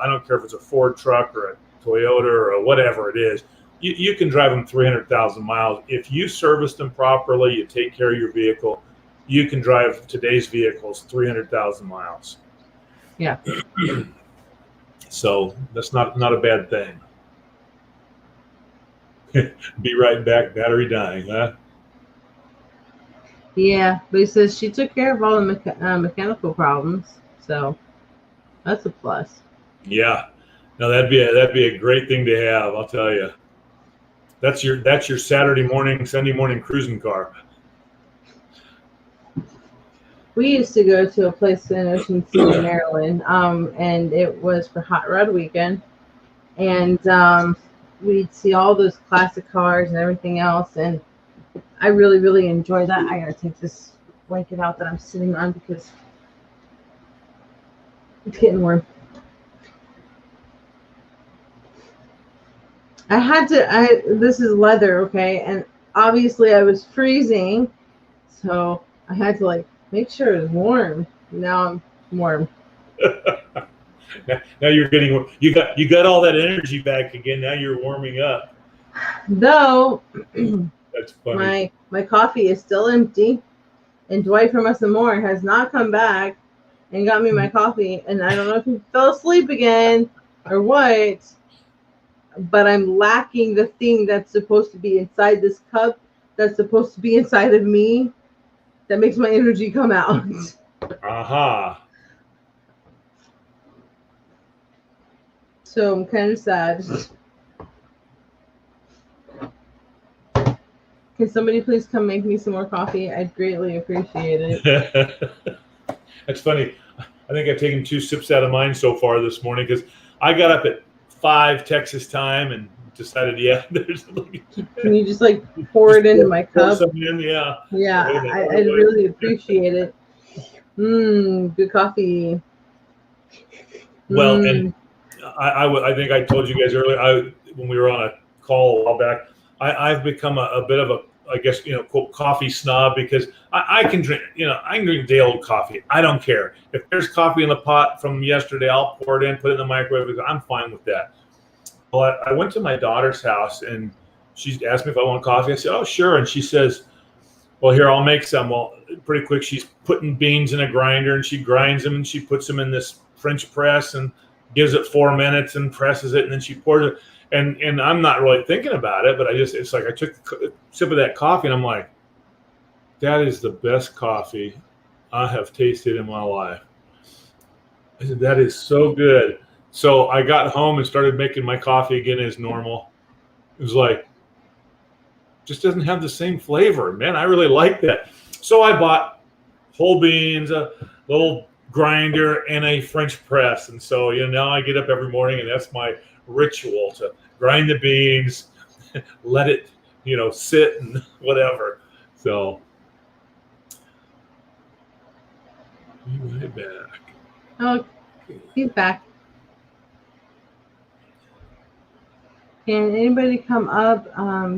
don't care if it's a Ford truck or a Toyota or whatever it is, you can drive them 300,000 miles. If you service them properly, you take care of your vehicle, you can drive today's vehicles 300,000 miles. Yeah. So that's not a bad thing. Be right back, battery dying, huh? Yeah, but he says she took care of all the mechanical problems, so that's a plus. Yeah, no, that'd be a great thing to have. I'll tell you. That's your Saturday morning, Sunday morning cruising car. We used to go to a place in Ocean City, Maryland, and it was for Hot Rod Weekend, and we'd see all those classic cars and everything else, and I really, really enjoyed that. I gotta take this blanket out that I'm sitting on because it's getting warm. This is leather, okay, and obviously I was freezing, so I had to make sure it was warm. Now I'm warm. Now you're getting, you got all that energy back again. Now you're warming up. Though that's funny. My coffee is still empty, and Dwight from UsandMore has not come back and got me my coffee, and I don't know if he fell asleep again or what, but I'm lacking the thing that's supposed to be inside this cup, that's supposed to be inside of me, that makes my energy come out. Aha. So I'm kind of sad. Can somebody please come make me some more coffee? I'd greatly appreciate it. That's funny. I think I've taken 2 sips out of mine so far this morning because I got up at 5 Texas time and decided, Can you just pour it into my cup? Yeah. Yeah, I'd really appreciate it. Good coffee. Well, and I think I told you guys earlier when we were on a call a while back, I've become a bit of a, I guess, quote, coffee snob because I can drink, I can drink day old coffee. I don't care. If there's coffee in the pot from yesterday, I'll pour it in, put it in the microwave. I'm fine with that. Well, I went to my daughter's house and she asked me if I want coffee. I said, oh, sure. And she says, well, here, I'll make some. Well, pretty quick, she's putting beans in a grinder and she grinds them and she puts them in this French press and gives it 4 minutes and presses it. And then she pours it. And I'm not really thinking about it, but it's like I took a sip of that coffee and I'm like, that is the best coffee I have tasted in my life. I said, that is so good. So I got home and started making my coffee again as normal. It was like, just doesn't have the same flavor, man. I really like that. So I bought whole beans, a little grinder, and a French press. And so, now I get up every morning and that's my ritual, to grind the beans, let it, sit and whatever. So, be right back. Oh, he's back. Can anybody come up?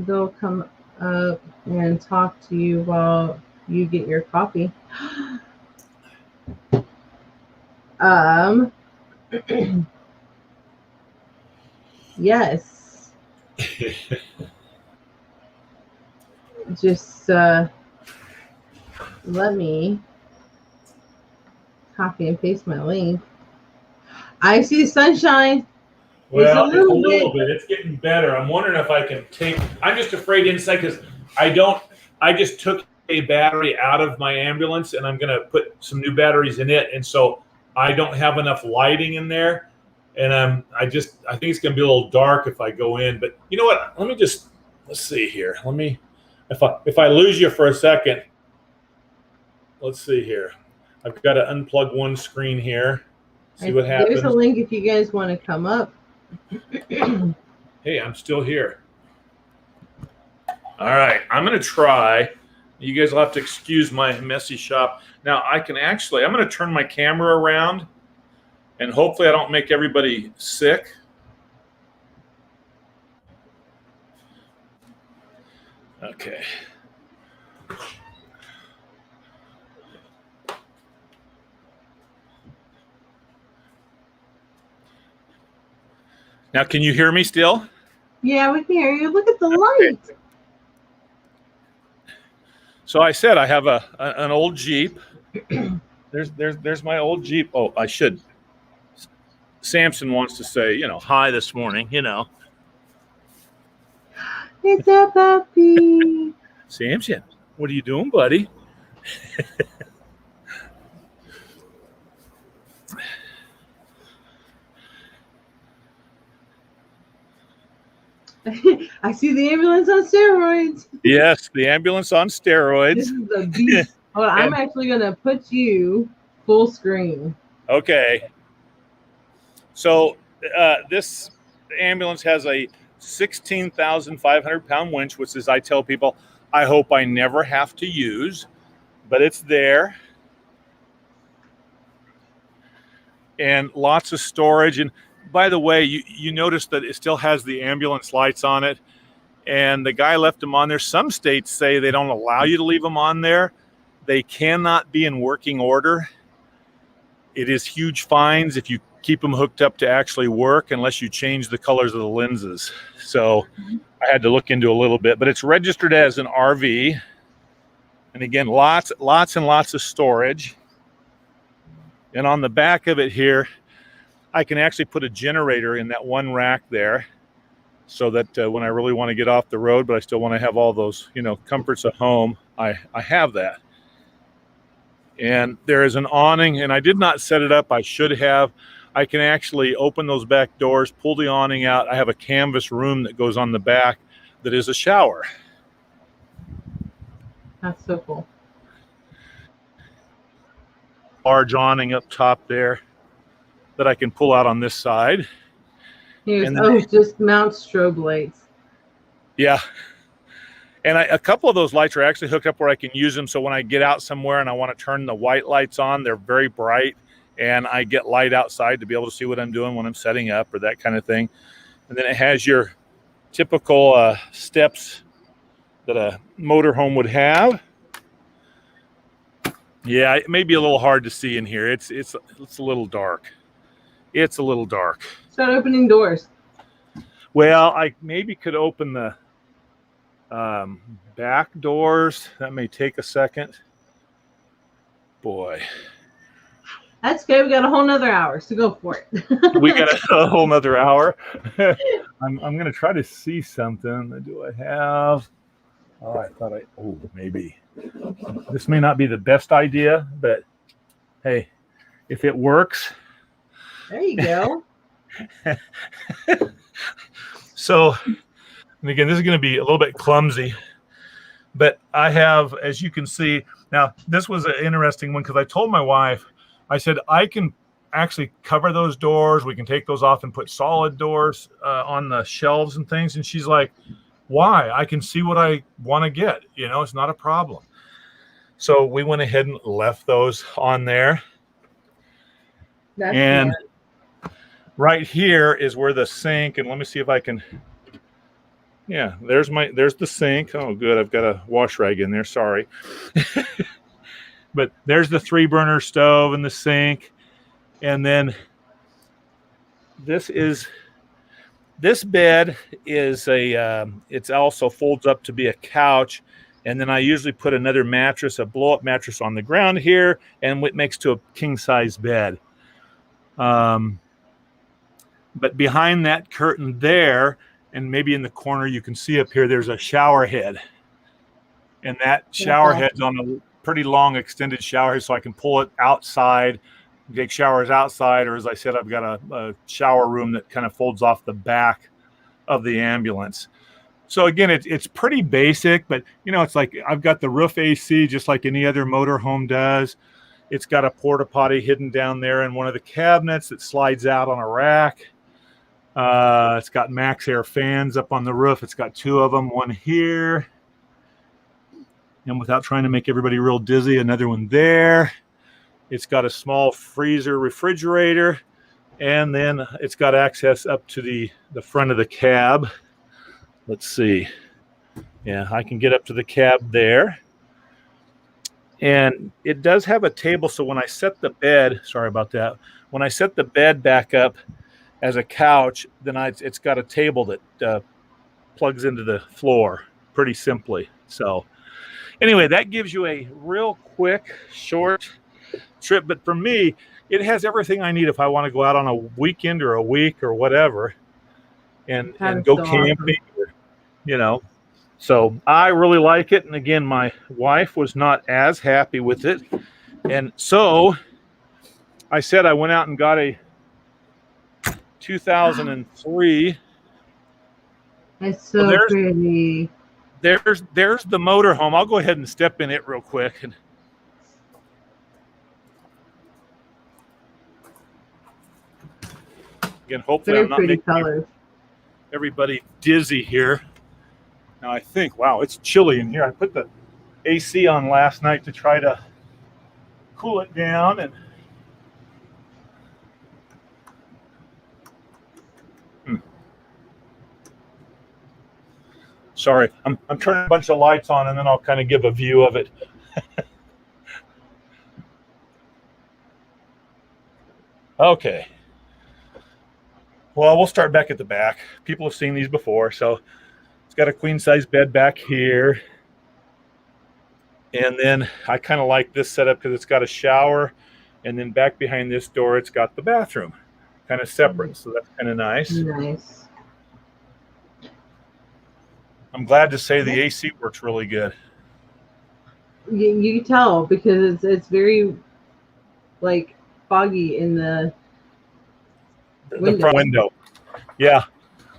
They'll come up and talk to you while you get your coffee. Yes. Just let me copy and paste my link. I see sunshine. Well, it's a little bit. It's getting better. I'm wondering if I can I'm just afraid inside because I just took a battery out of my ambulance and I'm going to put some new batteries in it. And so I don't have enough lighting in there. And I think it's going to be a little dark if I go in. But you know what? Let's see here. If I lose you for a second, let's see here. I've got to unplug one screen here. See what happens. There's a link if you guys want to come up. Hey, I'm still here. All right, I'm going to try. You guys will have to excuse my messy shop. Now, I'm going to turn my camera around, and hopefully I don't make everybody sick. Okay. Now, can you hear me still? Yeah, we can hear you. Look at the light. So I said I have an old Jeep. There's my old Jeep. Oh, I should. Samson wants to say, hi this morning, It's a puppy. Samson, what are you doing, buddy? I see the ambulance on steroids. Yes, the ambulance on steroids. This is the beast. Well, I'm actually going to put you full screen. Okay. So this ambulance has a 16,500 pound winch, which is, I tell people, I hope I never have to use, but it's there. And lots of storage. And by the way, you notice that it still has the ambulance lights on it. And the guy left them on there. Some states say they don't allow you to leave them on there. They cannot be in working order. It is huge fines if you keep them hooked up to actually work, unless you change the colors of the lenses. So I had to look into a little bit, but it's registered as an RV. And again, lots and lots of storage. And on the back of it here, I can actually put a generator in that one rack there, so that when I really want to get off the road, but I still want to have all those, comforts of home, I have that. And there is an awning, and I did not set it up. I should have. I can actually open those back doors, pull the awning out. I have a canvas room that goes on the back that is a shower. That's so cool. Large awning up top there that I can pull out on this side. Just mount strobe lights. Yeah. And a couple of those lights are actually hooked up where I can use them. So when I get out somewhere and I want to turn the white lights on, they're very bright. And I get light outside to be able to see what I'm doing when I'm setting up or that kind of thing. And then it has your typical steps that a motorhome would have. Yeah, it may be a little hard to see in here. It's a little dark. It's a little dark. Start opening doors. Well, I maybe could open the back doors. That may take a second. Boy. That's good. We got a whole nother hour, so go for it. We got a whole nother hour. I'm going to try to see something. Do I have? Oh, maybe. This may not be the best idea, but hey, if it works. There you go. So, and again, this is going to be a little bit clumsy, but I have, as you can see, now this was an interesting one because I told my wife, I said, I can actually cover those doors. We can take those off and put solid doors on the shelves and things. And she's like, why? I can see what I want to get. You know, it's not a problem. So we went ahead and left those on there. That's and smart. Right here is where the sink, and let me see if I can. Yeah, there's the sink. Oh, good. I've got a wash rag in there. Sorry. But there's the 3-burner stove and the sink. And then this bed is it's also folds up to be a couch. And then I usually put another mattress, a blow-up mattress on the ground here, and it makes to a king-size bed. But behind that curtain there, and maybe in the corner, you can see up here, there's a shower head. And that shower head's on a pretty long extended shower head, so I can pull it outside, take showers outside, or as I said, I've got a shower room that kind of folds off the back of the ambulance. So again, it's pretty basic, but you know, it's like I've got the roof AC just like any other motorhome does. It's got a porta potty hidden down there in one of the cabinets that slides out on a rack. It's got max air fans up on the roof. It's got 2 of them, one here. And without trying to make everybody real dizzy, another one there. It's got a small freezer refrigerator. And then it's got access up to the front of the cab. Let's see. Yeah, I can get up to the cab there. And it does have a table. So when I set the bed, sorry about that. When I set the bed back up as a couch, then it's got a table that plugs into the floor pretty simply. So anyway, that gives you a real quick, short trip. But for me, it has everything I need if I want to go out on a weekend or a week or whatever and go camping, or, you know. So I really like it. And again, my wife was not as happy with it. And so I said I went out and got a 2003. It's so pretty. There's the motorhome. I'll go ahead and step in it real quick. And again, hopefully I'm not making everybody dizzy here. Now I think, wow, it's chilly in here. I put the AC on last night to try to cool it down, and sorry, I'm turning a bunch of lights on, and then I'll kind of give a view of it. Okay. Well, we'll start back at the back. People have seen these before, so it's got a queen-size bed back here. And then I kind of like this setup because it's got a shower, and then back behind this door, it's got the bathroom, kind of separate. So that's kind of nice. Nice. I'm glad to say the AC works really good. You can tell because it's very like foggy in the front window. Yeah.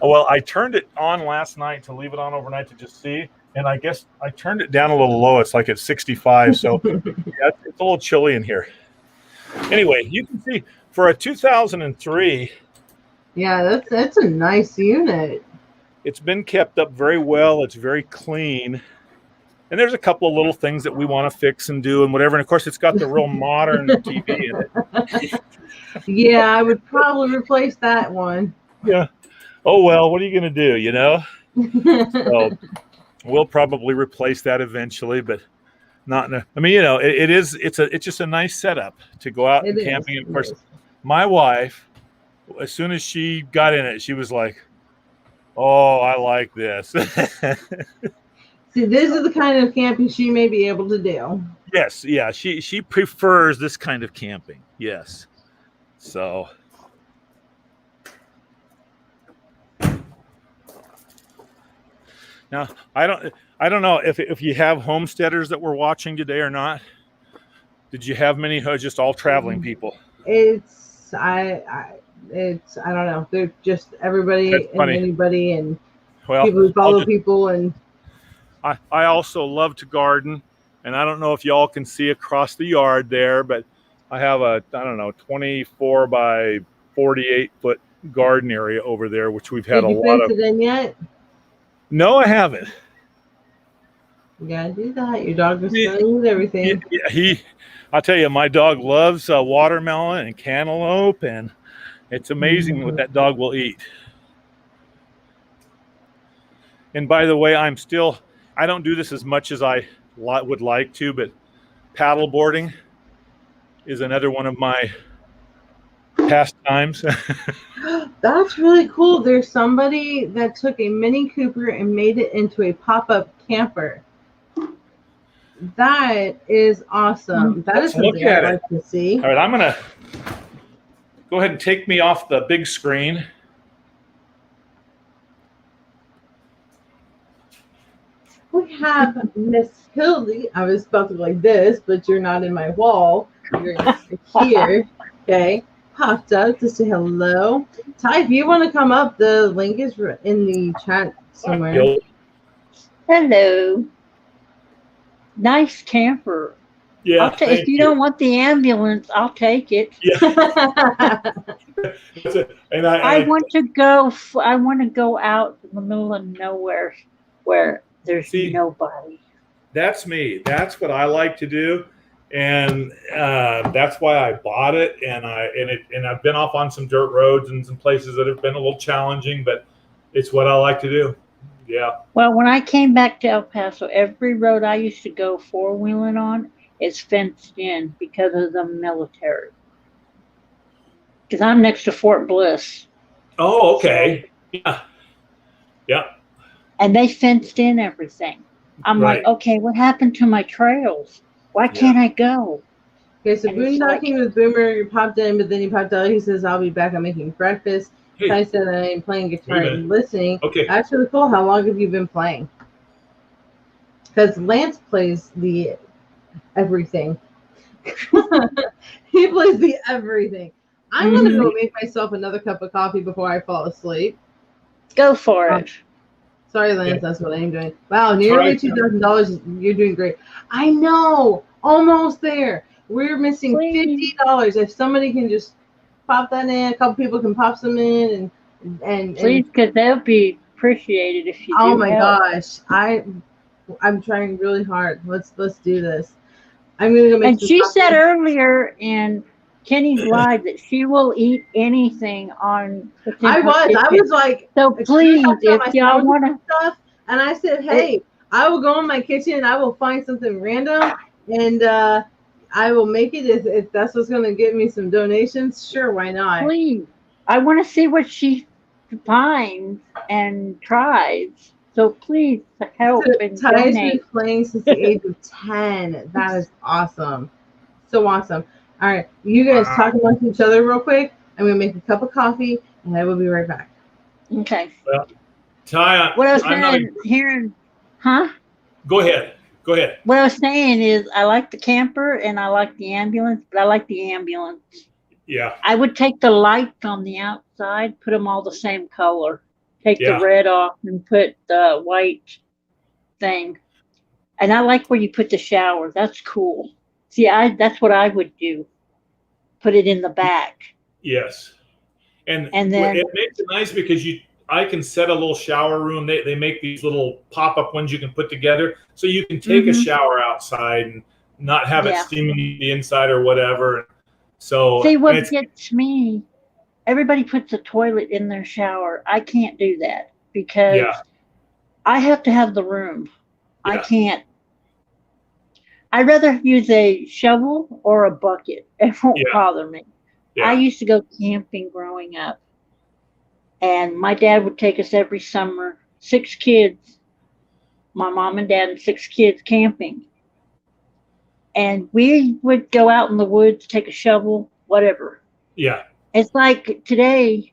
Well, I turned it on last night to leave it on overnight to just see, and I guess I turned it down a little low. It's like at 65, so yeah, it's a little chilly in here. Anyway, you can see for a 2003. Yeah, that's a nice unit. It's been kept up very well. It's very clean. And there's a couple of little things that we want to fix and do and whatever. And of course, it's got the real modern TV in it. Yeah, I would probably replace that one. Yeah. Oh, well, what are you going to do, you know? So we'll probably replace that eventually, but not. I mean, you know, it's just a nice setup to go out and camping. And of course, my wife, as soon as she got in it, she was like, "Oh, I like this." See, this is the kind of camping she may be able to do. Yes, yeah, she prefers this kind of camping. Yes. So now I don't know if you have homesteaders that were watching today or not. Did you have many just all traveling people? I don't know. They're just everybody That's and funny. anybody and Well, people who follow people. And I also love to garden, and I don't know if y'all can see across the yard there, but I have a 24 by 48 foot garden area over there, which we've had did you fence it in yet? No, I haven't. You gotta do that. Your dog was filling with everything. I'll tell you, my dog loves watermelon and cantaloupe, and it's amazing what that dog will eat. And by the way, I don't do this as much as I would like to, but paddle boarding is another one of my pastimes. That's really cool. There's somebody that took a Mini Cooper and made it into a pop-up camper. That is awesome. That is something I'd like to see. All right, I'm going to go ahead and take me off the big screen. We have Miss Hildy. I was about to go like this, but you're not in my wall. You're here. Okay. Popped up to say hello. Ty, if you want to come up, the link is in the chat somewhere. Hello. Nice camper. Yeah. If you don't want the ambulance, I'll take it. Yeah. And I want to go out in the middle of nowhere where there's nobody. That's me. That's what I like to do, and that's why I bought it. And I've been off on some dirt roads and some places that have been a little challenging, but it's what I like to do. Yeah. Well, when I came back to El Paso, every road I used to go four-wheeling on is fenced in because of the military. Because I'm next to Fort Bliss. Oh, okay. Yeah. Yeah. And they fenced in everything. I'm like, okay, what happened to my trails? Why can't I go? Okay, so boondocking with Boomer, you popped in, but then he popped out. He says, I'll be back. I'm making breakfast. Hey. I said, I am playing guitar and listening. Okay. That's really cool. How long have you been playing? Because Lance plays the everything. He plays the everything. I'm going to go make myself another cup of coffee before I fall asleep. Go for it. Sorry, Lance, that's what I'm doing. Wow, nearly $2,000. You're doing great. I know. Almost there. We're missing $50. If somebody can just pop that in, a couple people can pop some in, and please, because they'll be appreciated if you do. Oh my gosh, I'm trying really hard. Let's do this. I'm gonna go make. And she said earlier in Kenny's live that she will eat anything on. I was like, so please, if y'all want to stuff, and I said, hey, I will go in my kitchen and I will find something random and I will make it if that's what's going to get me some donations. Sure, why not? Please, I want to see what she finds and tries. So please help and donate. Ty's been playing since the age of 10. That is awesome. So awesome. All right, you guys talk amongst each other real quick. I'm going to make a cup of coffee, and I will be right back. Okay. Well, Ty, what I was hearing, huh? Go ahead. What I was saying is I like the camper and I like the ambulance, but I like the ambulance. Yeah. I would take the lights on the outside, put them all the same color. Take the red off and put the white thing. And I like where you put the shower. That's cool. See, that's what I would do. Put it in the back. Yes. And then it makes it nice because I can set a little shower room. They make these little pop-up ones you can put together. So you can take a shower outside and not have it steaming the inside or whatever. So see what gets me. Everybody puts a toilet in their shower. I can't do that because I have to have the room. Yeah. I can't. I'd rather use a shovel or a bucket. It won't bother me. Yeah. I used to go camping growing up. And my dad would take us every summer, 6 kids. my mom and dad and 6 kids camping. And we would go out in the woods, take a shovel, whatever. Yeah. It's like today,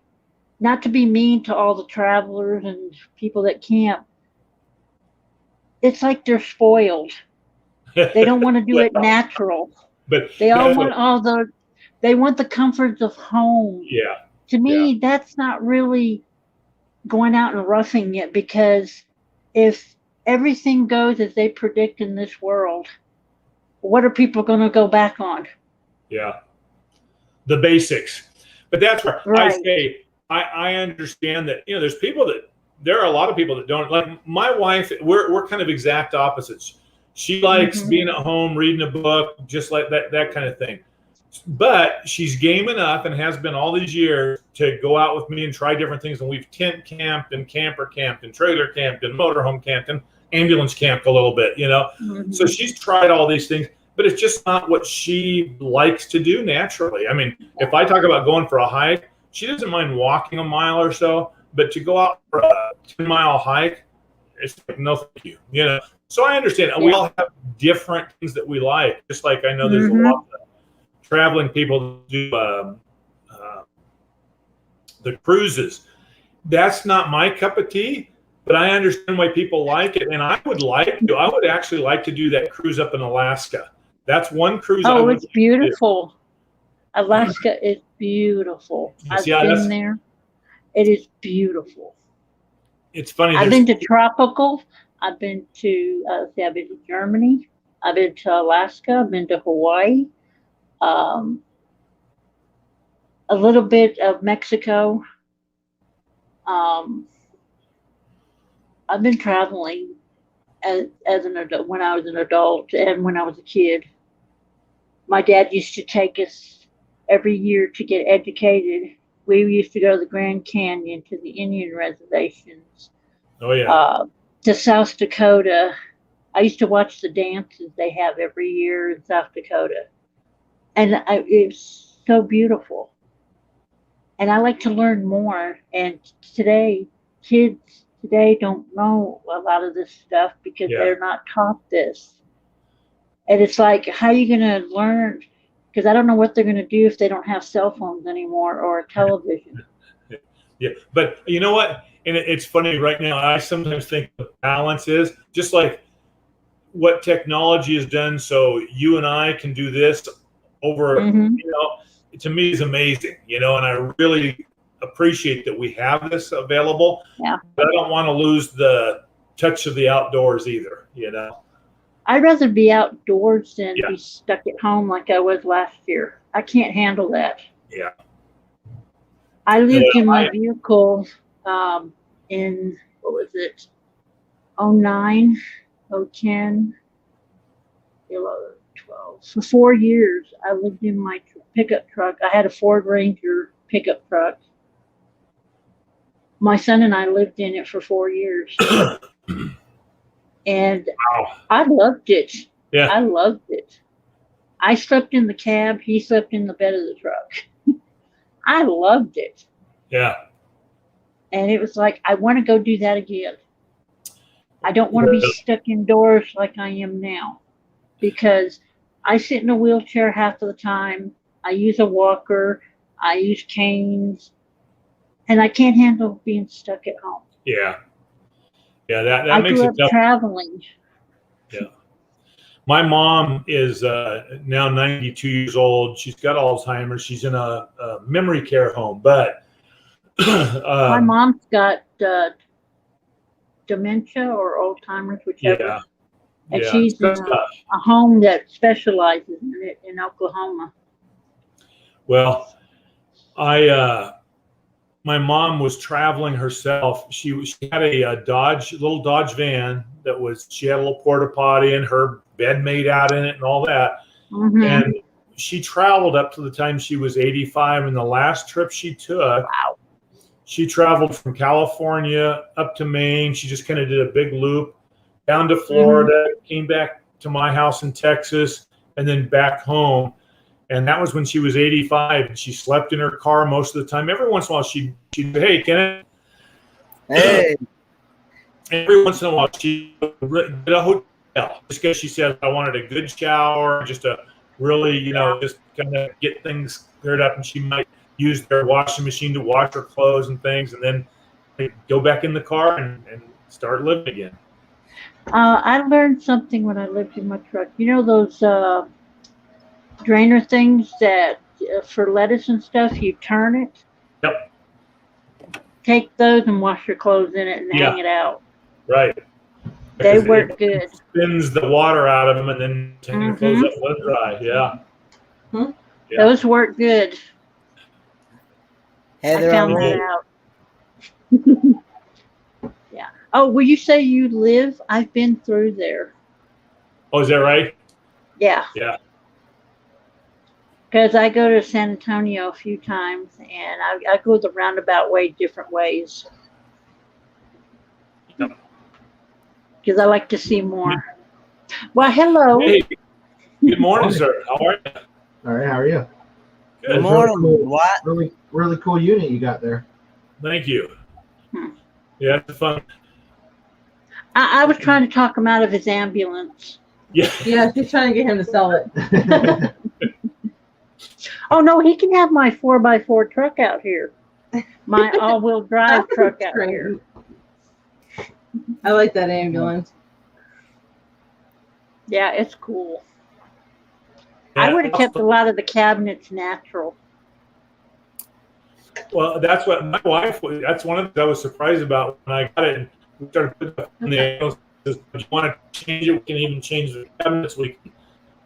not to be mean to all the travelers and people that camp, it's like they're spoiled. They don't want to do it natural. But they all want they want the comforts of home. Yeah. To me, that's not really going out and roughing it, because if everything goes as they predict in this world, what are people going to go back on? Yeah. The basics. But that's where Right. I say, I understand that, you know, there are a lot of people that don't. Like my wife, we're kind of exact opposites. She likes being at home, reading a book, just like that kind of thing. But she's game enough and has been all these years to go out with me and try different things. And we've tent camped and camper camped and trailer camped and motorhome camped and ambulance camped a little bit, you know. So she's tried all these things, but it's just not what she likes to do naturally. I mean, if I talk about going for a hike, she doesn't mind walking a mile or so, but to go out for a 10-mile hike, it's like, no, thank you, you know. So I understand. We all have different things that we like. Just like I know there's a lot of traveling people do the cruises. That's not my cup of tea, but I understand why people like it. And I would actually like to do that cruise up in Alaska. That's one cruise. Oh, it's beautiful. Alaska is beautiful. I've been there. It is beautiful. It's funny. I've been to tropical. I've been to I've been to Germany. I've been to Alaska. I've been to Hawaii. A little bit of Mexico. I've been traveling as an adult, when I was an adult and when I was a kid. My dad used to take us every year to get educated. We used to go to the Grand Canyon, to the Indian reservations. Oh, yeah. To South Dakota. I used to watch the dances they have every year in South Dakota. And it's so beautiful. And I like to learn more. And kids today don't know a lot of this stuff because they're not taught this. And it's like, how are you going to learn? Because I don't know what they're going to do if they don't have cell phones anymore or a television. Yeah, but you know what? And it's funny right now. I sometimes think the balance is just like what technology has done. So you and I can do this over, you know, to me is amazing, you know, and I really appreciate that we have this available. Yeah. But I don't want to lose the touch of the outdoors either, you know. I'd rather be outdoors than be stuck at home like I was last year. I can't handle that. Yeah. I lived in my vehicle in, what was it, 09, 010, 11, 12. For 4 years, I lived in my pickup truck. I had a Ford Ranger pickup truck. My son and I lived in it for 4 years. And I loved it. Yeah. I loved it. I slept in the cab. He slept in the bed of the truck. I loved it. Yeah. And it was like, I want to go do that again. I don't want to be stuck indoors like I am now, because I sit in a wheelchair half of the time. I use a walker. I use canes. And I can't handle being stuck at home. Yeah. Yeah, that makes it tough. I grew up traveling. Yeah. My mom is now 92 years old. She's got Alzheimer's. She's in a memory care home, but my mom's got dementia or Alzheimer's, whichever. Yeah. And she's in a home that specializes in it in Oklahoma. Well, my mom was traveling herself. She had a little Dodge van that she had a little porta potty and her bed made out in it and all that. And she traveled up to the time she was 85. And the last trip she took, she traveled from California up to Maine. She just kind of did a big loop down to Florida, came back to my house in Texas, and then back home. And that was when she was 85, and she slept in her car most of the time. Every once in a while, she'd hey, Kenneth. Hey. every once in a while she would get a hotel just because she said I wanted a good shower, just to really, just kind of get things cleared up, and she might use their washing machine to wash her clothes and things, and then go back in the car and start living again. I learned something when I lived in my truck. You know those drainer things that for lettuce and stuff, you turn it? Yep. Take those and wash your clothes in it and hang it out. Right. They work good. It spins the water out of them and then hang the clothes up and let it dry. Yeah. Hmm? Yeah. Those work good. Heather, I found that out. Yeah. Oh, will you say you live? I've been through there. Oh, is that right? Yeah. Yeah. Because I go to San Antonio a few times, and I go the roundabout way different ways. Because I like to see more. Well, hello. Hey, good morning, sir. How are you? All right, how are you? Good morning. Really cool, What? really cool unit you got there. Thank you. Yeah, it's fun. I was trying to talk him out of his ambulance. Yeah. Yeah, she's trying to get him to sell it. Oh, no, he can have my 4x4 truck out here. My all-wheel drive truck out here. I like that ambulance. Yeah, it's cool. Yeah, I would have kept a lot of the cabinets natural. Well, that's what my wife, that's one of the things I was surprised about when I got it. And we started putting stuff in the ambulance. If you want to change it, we can even change the cabinets. We can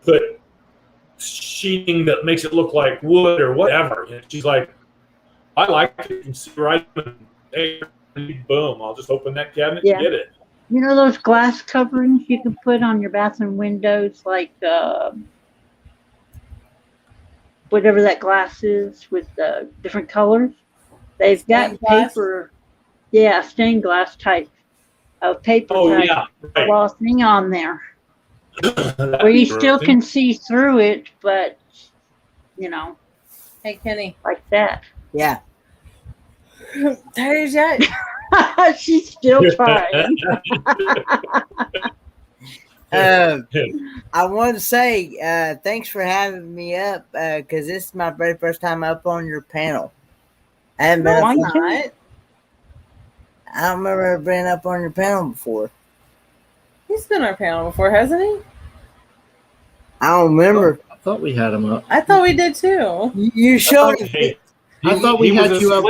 put sheeting that makes it look like wood or whatever. And she's like, I like it. You can see right in, hey, boom, I'll just open that cabinet and get it. You know those glass coverings you can put on your bathroom windows, like whatever that glass is with different colors? They've got paper, stained glass type of paper glossing on there. Where you still can see through it, but, Hey, Kenny. like that. Yeah. Tired yet? She's still trying. I want to say thanks for having me up because this is my very first time up on your panel. I haven't been Why up not? I don't remember being up on your panel before. He's been on our panel before, hasn't he? I don't remember. I thought we had him up. I thought we did too. You showed I thought we had you up.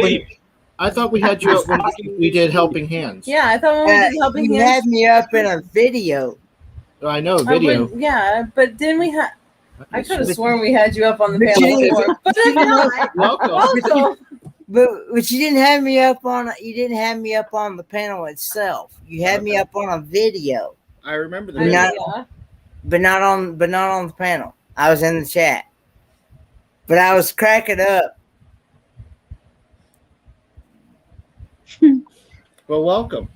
I thought we had you up when we did Helping Hands. Yeah, I thought when we did Helping you Hands. had me up in a video. I know, video. But didn't we have? I could have sworn we had you up on the panel before. But if not, Welcome. But you didn't have me up on. You didn't have me up on the panel itself. You had me up on a video. I remember that. But not on the panel. I was in the chat. But I was cracking up. Well, welcome.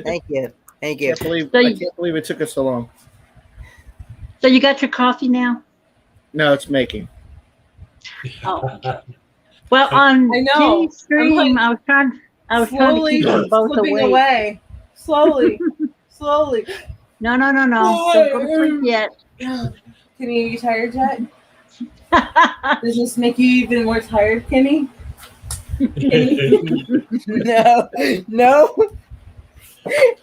Thank you. Thank I you. can't believe it took us so long. So you got your coffee now? No, it's making. Oh. Well, on Kenny's stream, I was trying to keep them both away. Slowly. No. Don't go to sleep yet. Kenny, are you tired yet? Does this make you even more tired, Kenny? No.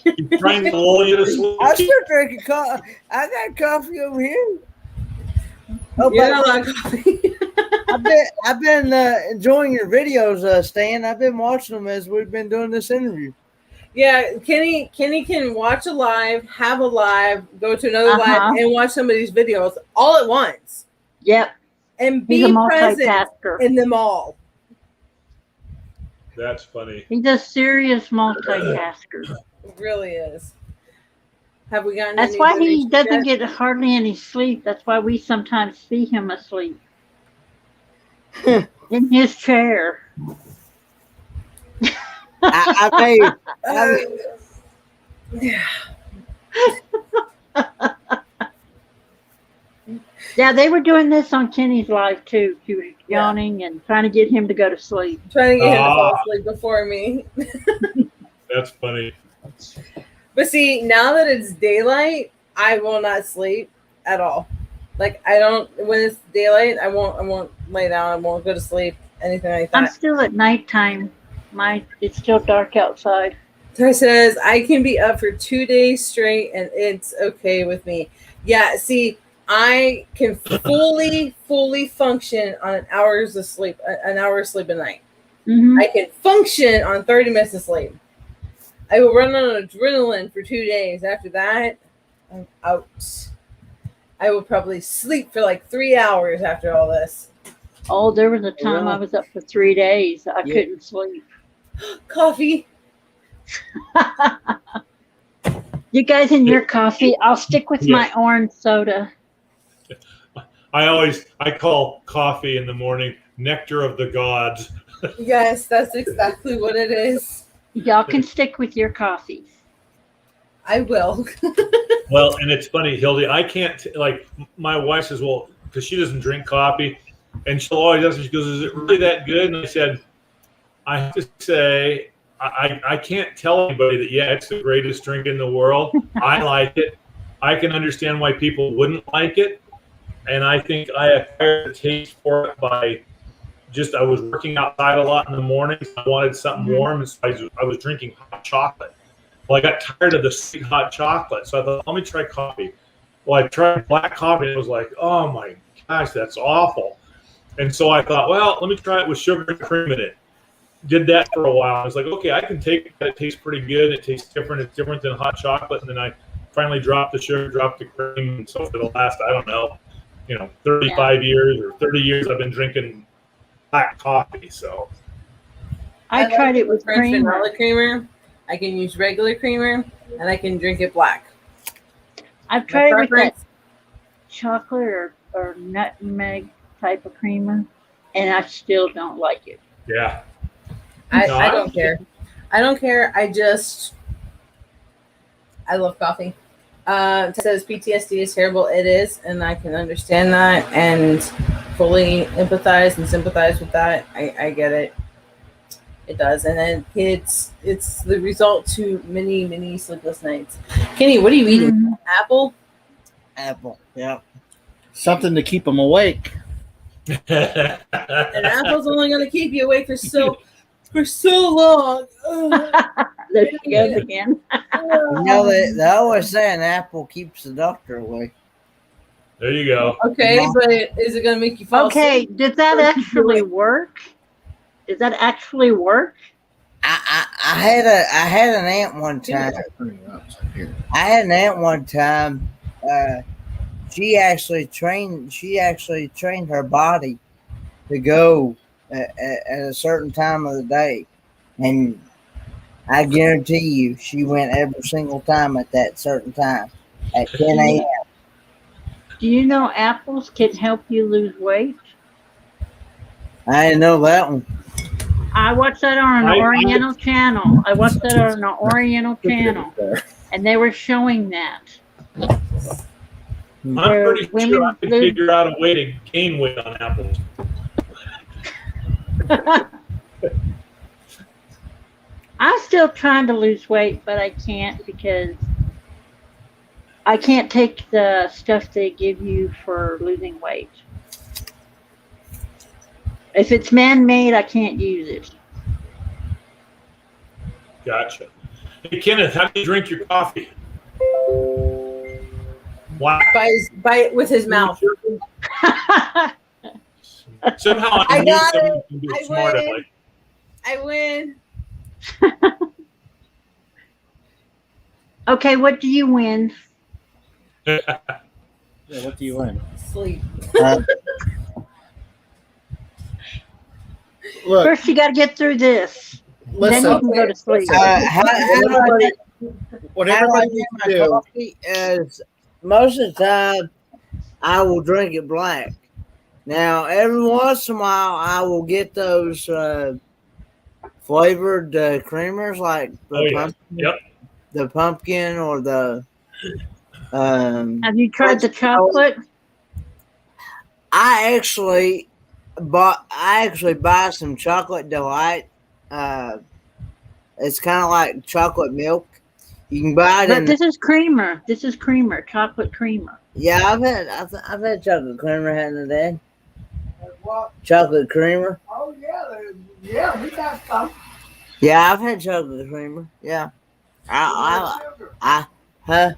He's trying to lull you to sleep. I'm still drinking coffee. I got coffee over here. Oh, you don't like coffee. I've been enjoying your videos, Stan. I've been watching them as we've been doing this interview. Yeah, Kenny can watch a live, have a live, go to another live, and watch some of these videos all at once. Yep. And be present in them all. That's funny. He's a serious multitasker. It really is. Have we gotten? That's why he doesn't get hardly any sleep. That's why we sometimes see him asleep in his chair. Yeah, they were doing this on Kenny's live too. She was yawning and trying to get him to go to sleep. Trying to get him to fall asleep before me. That's funny. But see, now that it's daylight, I will not sleep at all. Like I don't. When it's daylight, I won't lay down. I won't go to sleep. Anything like that. I'm still at nighttime. It's still dark outside. Ty says I can be up for 2 days straight, and it's okay with me. Yeah. See, I can fully function on an hour of sleep a night. Mm-hmm. I can function on 30 minutes of sleep. I will run on adrenaline for 2 days. After that, I'm out. I will probably sleep for like 3 hours after all this. Oh, there was a time I was up for 3 days. I couldn't sleep. Coffee. You guys and your coffee. I'll stick with my orange soda. I call coffee in the morning nectar of the gods. Yes, that's exactly what it is. Y'all can stick with your coffee. I will. Well, and it's funny, Hildy, I can't, like, my wife says, well, because she doesn't drink coffee, and she'll always ask me, she goes, is it really that good? And I said, I have to say, I can't tell anybody that, yeah, it's the greatest drink in the world. I like it. I can understand why people wouldn't like it. And I think I acquired a taste for it by I was working outside a lot in the mornings. I wanted something warm, and so I was drinking hot chocolate. Well, I got tired of the sweet hot chocolate, so I thought, let me try coffee. Well, I tried black coffee, and it was like, oh my gosh, that's awful. And so I thought, well, let me try it with sugar and cream in it. Did that for a while. I was like, okay, I can take it. It tastes pretty good. It tastes different. It's different than hot chocolate. And then I finally dropped the sugar, dropped the cream. And so for the last, I don't know, 35 years or 30 years, I've been drinking black coffee. So I tried it with vanilla creamer. I can use regular creamer, and I can drink it black. I've tried it with that chocolate or nutmeg type of creamer, and I still don't like it. Yeah. I don't care. I don't care. I love coffee. It says PTSD is terrible. It is, and I can understand that and fully empathize and sympathize with that. I get it. It does, and then it's the result to many, many sleepless nights. Kenny, what are you eating? Apple? Apple, yeah. Something to keep them awake. And apple's only going to keep you awake for so long. There she goes again. They always say an apple keeps the doctor away. There you go. Okay, but is it going to make you fall asleep? Does that actually work? Does that actually work? I had an aunt one time. I had an aunt one time. She actually trained her body to go at a certain time of the day, and I guarantee you, she went every single time at that certain time at 10 a.m. Do you know apples can help you lose weight? I didn't know that one. I watched that on an Oriental channel. And they were showing that. I'm pretty sure I can figure out a way to gain weight on apples. I'm still trying to lose weight, but I can't because I can't take the stuff they give you for losing weight. If it's man-made, I can't use it. Gotcha. Hey, Kenneth, how do you drink your coffee? Wow. By it with his mouth. Somehow I got it. Like, I win. Okay, what do you win? Yeah, what do you win? Sleep. Look, First, you got to get through this. Then you can go to sleep. What everybody needs to do coffee is most of the time I will drink it black. Now, every once in a while, I will get those flavored creamers like the pumpkin or the. Have you tried the chocolate? I actually buy some chocolate delight. It's kind of like chocolate milk, You can buy it But in. this is creamer. This is creamer, chocolate creamer. Yeah, I've had chocolate creamer, hadn't I, Dad? What? Chocolate creamer. Oh yeah, we got some. Yeah, I've had chocolate creamer. Yeah. Huh? How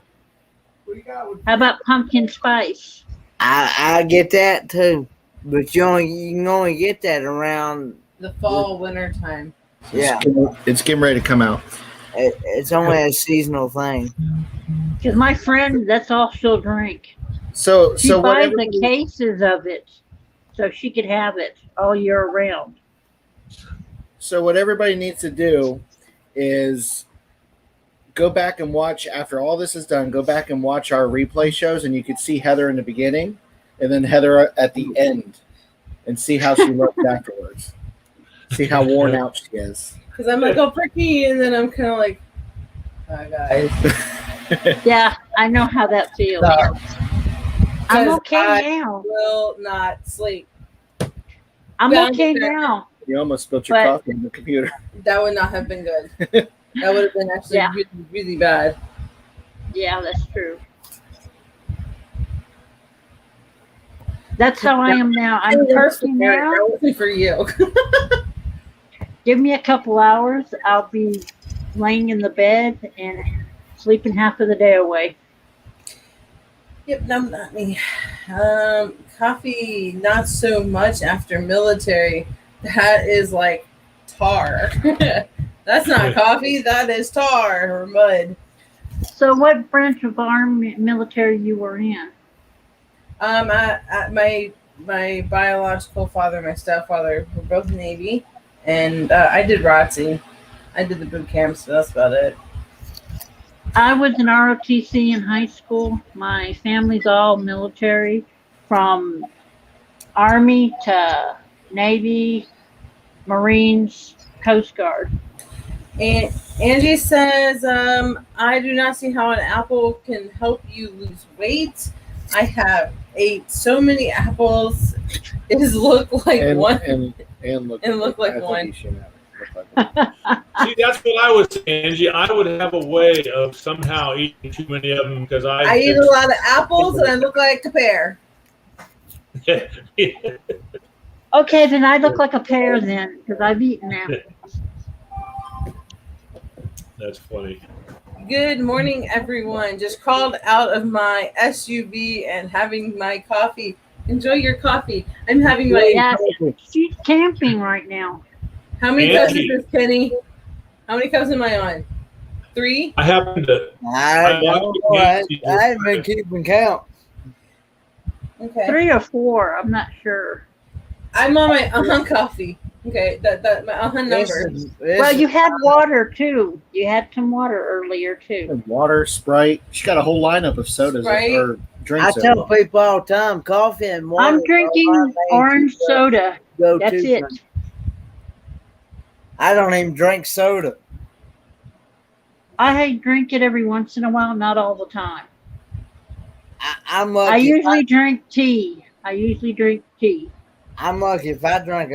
about pumpkin spice? I get that too, but you can only get that around The fall, winter time. Yeah, It's getting ready to come out. it's only a seasonal thing. Because my friend, that's all she'll drink. So She buys whatever. the cases of it so she could have it all year round. So what everybody needs to do is go back and watch, after all this is done, go back and watch our replay shows, and you could see Heather in the beginning and then Heather at the end and see how she looks afterwards. See how worn out she is. Because I'm like, oh, pricky, and then I'm kind of like, hi, guys. Yeah, I know how that feels. So, I'm 'cause okay I now. will not sleep. I'm Yeah, okay I'm sure. now. You almost spilled your But- coffee on the computer. That would not have been good. That would have been actually Yeah. really, really bad. Yeah, that's true. That's how I am now. I'm turkey now. That wasn't for you. Give me a couple hours. I'll be laying in the bed and sleeping half of the day away. Yep, no, not me. Coffee, not so much after military. That is like tar. That's not coffee. That is tar or mud. So, what branch of army military you were in? My biological father, my stepfather were both Navy, and I did ROTC. I did the boot camp, so that's about it. I was in ROTC in high school. My family's all military, from Army to Navy, Marines, Coast Guard. And Angie says, I do not see how an apple can help you lose weight. I have ate so many apples. It look like one. And look like I think one. you should have it. Look like one. See, that's what I was saying, Angie. I would have a way of somehow eating too many of them because I eat a lot of apples and I look like a pear. Okay, then I look like a pear then, because I've eaten apples. That's funny. Good morning, everyone. Just crawled out of my SUV and having my coffee. Enjoy your coffee. I'm having my. Yeah, she's camping right now. How many cups is Angie. this, Kenny? How many cups am I on? 3? I happen to. I don't know. I haven't been keeping count. Okay. 3 or 4, I'm not sure. I'm on my coffee. Okay, that my number. Well, you had water too. You had some water earlier too. And water, Sprite. She got a whole lineup of sodas Sprite. or drinks. I tell people all the time, coffee and water. I'm drinking orange soda. That's it. I don't even drink soda. I drink it every once in a while, not all the time. I'm lucky. I usually drink tea. I'm lucky if I drink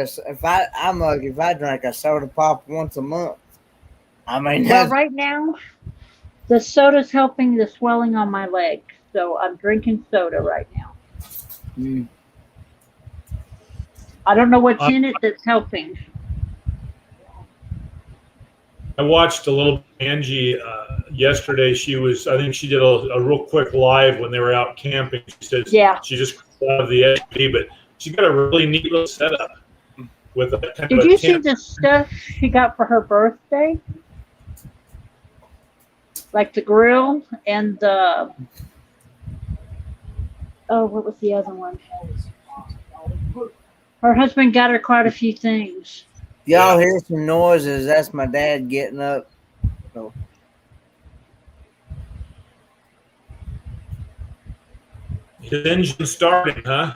I'm lucky if I drink a soda pop once a month. I mean, Well, right now, the soda's helping the swelling on my legs, so I'm drinking soda right now. Mm. I don't know what's in it that's helping. I watched a little Angie yesterday. I think she did a real quick live when they were out camping. She said she just out of the SUV, but she got a really neat little setup with a kind Did of a you see the stuff she got for her birthday? Like the grill and the what was the other one? Her husband got her quite a few things. Y'all hear some noises. That's my dad getting up. So. His engine starting, huh?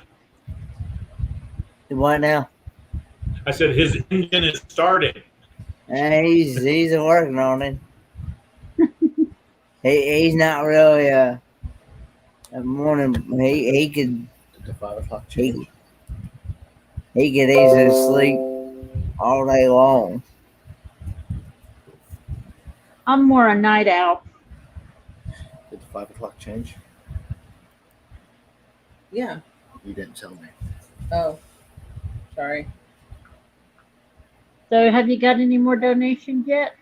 What now? I said his engine is starting. He's working on it. He's not really a morning. He could. The 5 o'clock He could easily sleep all day long. I'm more a night owl. Did the 5 o'clock change? Yeah. You didn't tell me. Oh, sorry. So have you got any more donations yet?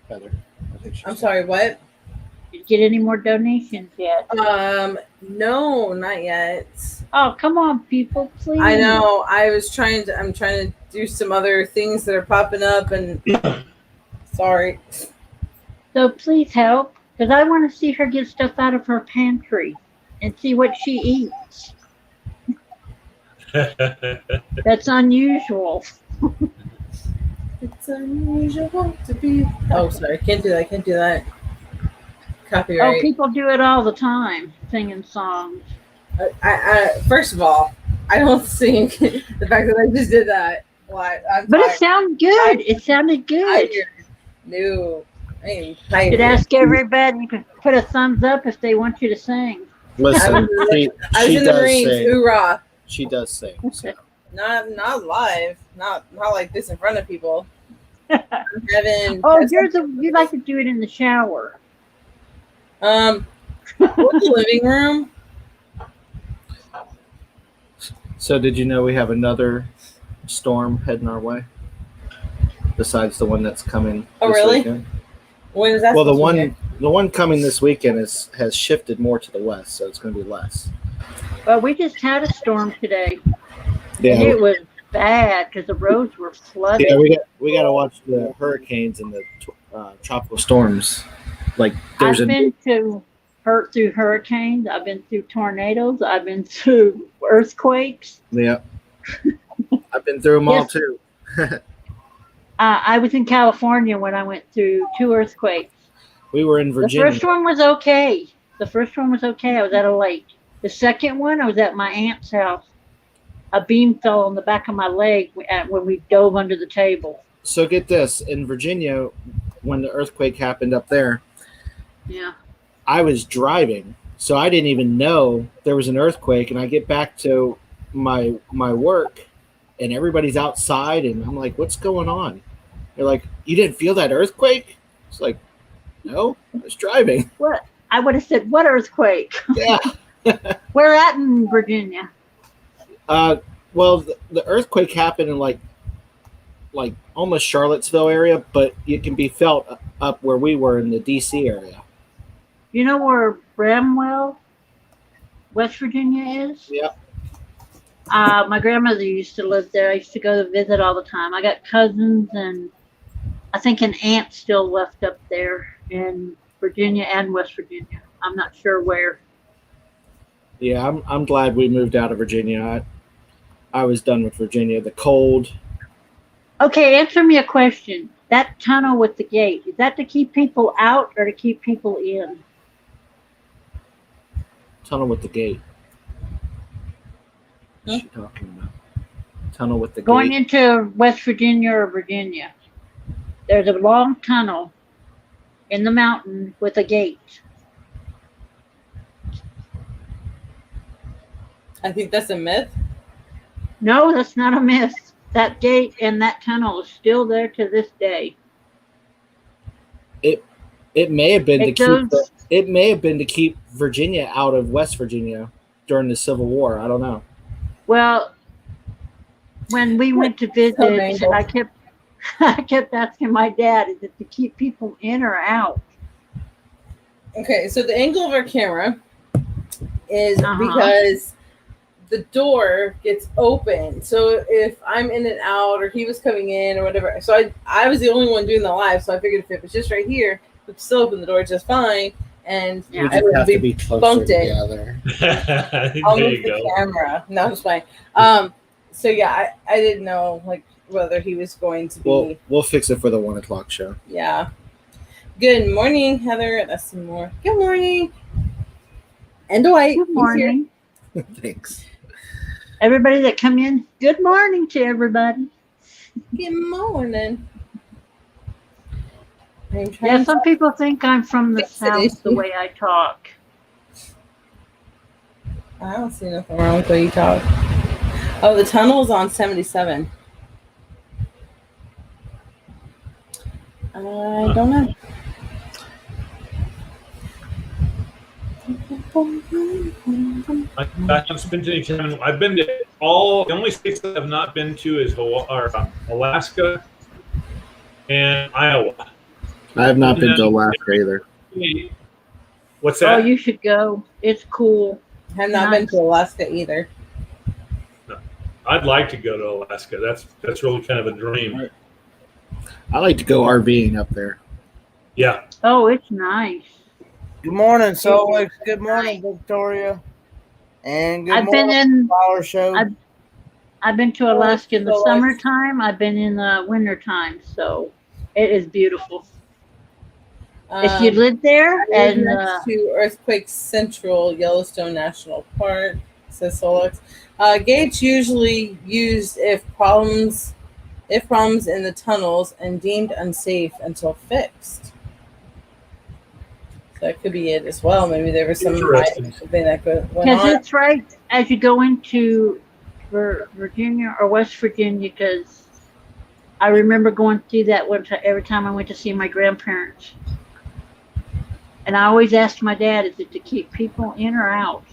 Heather, I think I'm sorry, what? Did you get any more donations yet? No, not yet. Oh, come on, people, please. I know. I'm trying to do some other things that are popping up, and sorry. So please help, because I want to see her get stuff out of her pantry and see what she eats. That's unusual. It's unusual to be. Oh, sorry. Can't do that. Copyright. Oh, people do it all the time, singing songs. I first of all, I don't sing. The fact that I just did that. Why? But it sounded good. It sounded good. No. I am You tired. should ask everybody to put a thumbs up if they want you to sing. Listen, I was she in the does Marines. sing. Hoorah! She does sing. So. Not live. Not like this in front of people. I'm having. Oh, you like to do it in the shower. Or the living room. So did you know we have another storm heading our way? Besides the one that's coming. Oh, this really? Weekend? When is that? Well, supposed to be? the one coming this weekend has shifted more to the west, so it's going to be less. Well, we just had a storm today. Yeah, And it was bad because the roads were flooded. yeah, we got to watch the hurricanes and the tropical storms. Like I've been through hurricanes. I've been through tornadoes. I've been through earthquakes. Yeah, I've been through them all too. I was in California when I went through 2 earthquakes. We were in Virginia. The first one was okay. I was at a lake. The second one, I was at my aunt's house. A beam fell on the back of my leg when we dove under the table. So get this. In Virginia, when the earthquake happened up there, yeah, I was driving, so I didn't even know there was an earthquake. And I get back to my work, and everybody's outside, and I'm like, what's going on? They're like, you didn't feel that earthquake? It's like, no, I was driving. What? I would have said, what earthquake? Yeah. Where at in Virginia? Well, the earthquake happened in like almost Charlottesville area, but it can be felt up where we were in the DC area. You know where Bramwell, West Virginia is? Yep. My grandmother used to live there. I used to go to visit all the time. I got cousins and I think an aunt still left up there in Virginia and West Virginia. I'm not sure where. Yeah, I'm glad we moved out of Virginia. I was done with Virginia. The cold. Okay, answer me a question. That tunnel with the gate, is that to keep people out or to keep people in? Tunnel with the gate. What's she talking about? Tunnel with the Going gate. into West Virginia or Virginia, there's a long tunnel in the mountain with a gate. I think that's a myth. No, that's not a myth. That gate and that tunnel is still there to this day. It may have been to keep Virginia out of West Virginia during the Civil War. I don't know. Well, when we went to visit, I kept asking my dad, is it to keep people in or out? Okay, so the angle of our camera is because the door gets open. So if I'm in and out or he was coming in or whatever. So I was the only one doing the live. So I figured if it was just right here, we'd still open the door just fine. And We I just would have to be closer together. I'll There move you the go. camera. No, it's fine. So yeah, I didn't know like whether he was going to be. We'll fix it for the 1 o'clock show. Yeah. Good morning, Heather. That's some more. Good morning. And Dwight. Good morning. Thanks. Everybody that come in, good morning to everybody. Good morning. Yeah, some people think I'm from the Fix it, South the issue. way I talk. I don't see nothing wrong with the way you talk. Oh, the tunnel's on 77. I don't know. I haven't spent any time. I've been to all. The only states that I've not been to is Hawaii, or, Alaska and Iowa. I have not been to Alaska either. What's Oh, that? you should go. It's cool. I have not been to Alaska either. I'd like to go to Alaska. That's really kind of a dream. I like to go RVing up there. Yeah. Oh, it's nice. Good morning, Solix. Good morning, Victoria. And good I've morning, been in. Flower Show. I've been to Alaska in the summertime. I've been in the wintertime, so it is beautiful. If you live there, and next to Earthquake Central Yellowstone National Park, says Solix. Gates usually used if problems in the tunnels and deemed unsafe until fixed. So that could be it as well. Maybe there was something that went on. because it's right as you go into Virginia or West Virginia. Because I remember going through that every time I went to see my grandparents. And I always asked my dad, is it to keep people in or out?